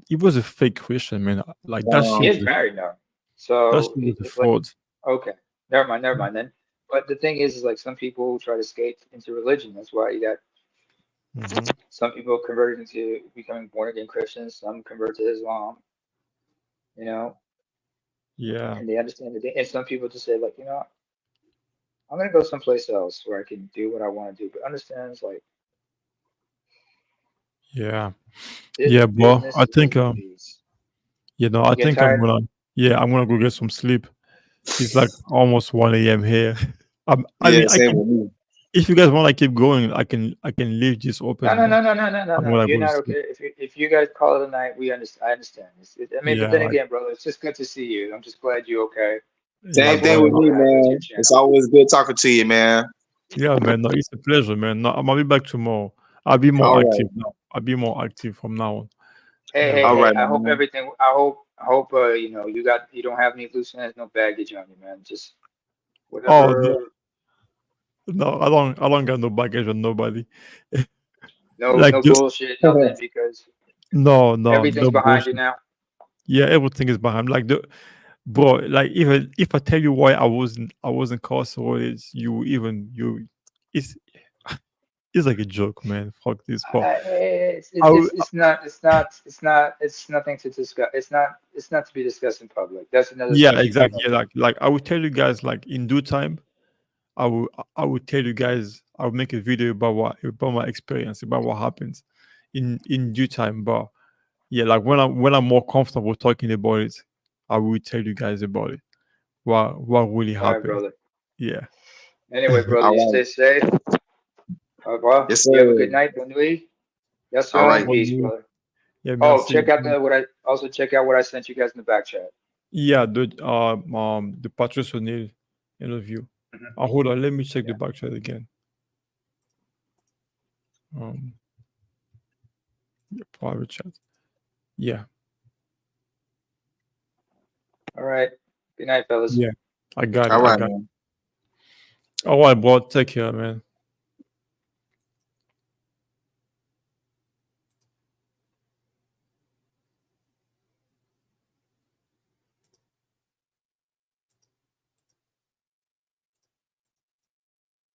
He was a fake Christian, man. Like that he shit is Um, was married now. that So, shit was a like, fraud. okay, never mind then. But the thing is like some people try to skate into religion. That's why you got Hmm. some people converted into becoming born again Christians. Some convert to Islam. You know, Yeah, and they understand it. And some people just say like, I'm gonna go someplace else where I can do what I want to do. But understand, it's like yeah, yeah, bro. business I is think business, peace. I You get think I'm tired? gonna I'm gonna go get some sleep. It's like almost 1 a.m. here. I yeah, mean, I same can with me. if you guys want to keep going, I can leave this No, open, no, but no, no, no, no, no, I'm no. gonna You're go to not sleep. okay. If you guys call it a night, we understand. I understand. I mean, but Yeah, then again, brother, it's just good to see you. I'm just glad you're okay. I yeah, Same was thing bro. with wondering No, me, what happened to man. your It's channel. always good talking to you, man. yeah, man. No, it's a pleasure, man. No, I'll be back tomorrow. I'll be more All active right. now. I'll be more active from now on. Hey, Yeah, hey, All bro. hey! right, I hope man. everything. I hope you don't have any loose ends, no baggage on you, man. Just Oh no, whatever. no, I don't got no baggage on nobody. No, Like no bullshit, nothing, because no everything's behind you bullshit. now. Yeah, everything is behind. Like the bro, like even if I tell you why I wasn't incarcerated, it's it's like a joke, man. Fuck this, but I will- It's nothing to discuss. It's not to be discussed in public. That's another yeah, subject for exactly. another Yeah, time. like I will tell you guys like in due time. I will tell you guys. I'll make a video about my experience about what happens in due time. But yeah, like when I'm more comfortable talking about it, I will tell you guys about it. What really All right, happened? brother. Yeah. Anyway, brother, All you right. stay safe. Well, Yes, you have a sir. good night, bonne nuit. Yes, All sir, and right. peace, Bonjour. brother. Yeah, Oh, merci. check out what I sent you guys in the back chat. Yeah, the Patrice O'Neill interview. Mhm. Hold on, let me check the Yeah. back chat again. Um, yeah, private chat. Yeah, All right. Good night, fellas. yeah. I got it. All I right, got it. man. All right, bro. Take care, man.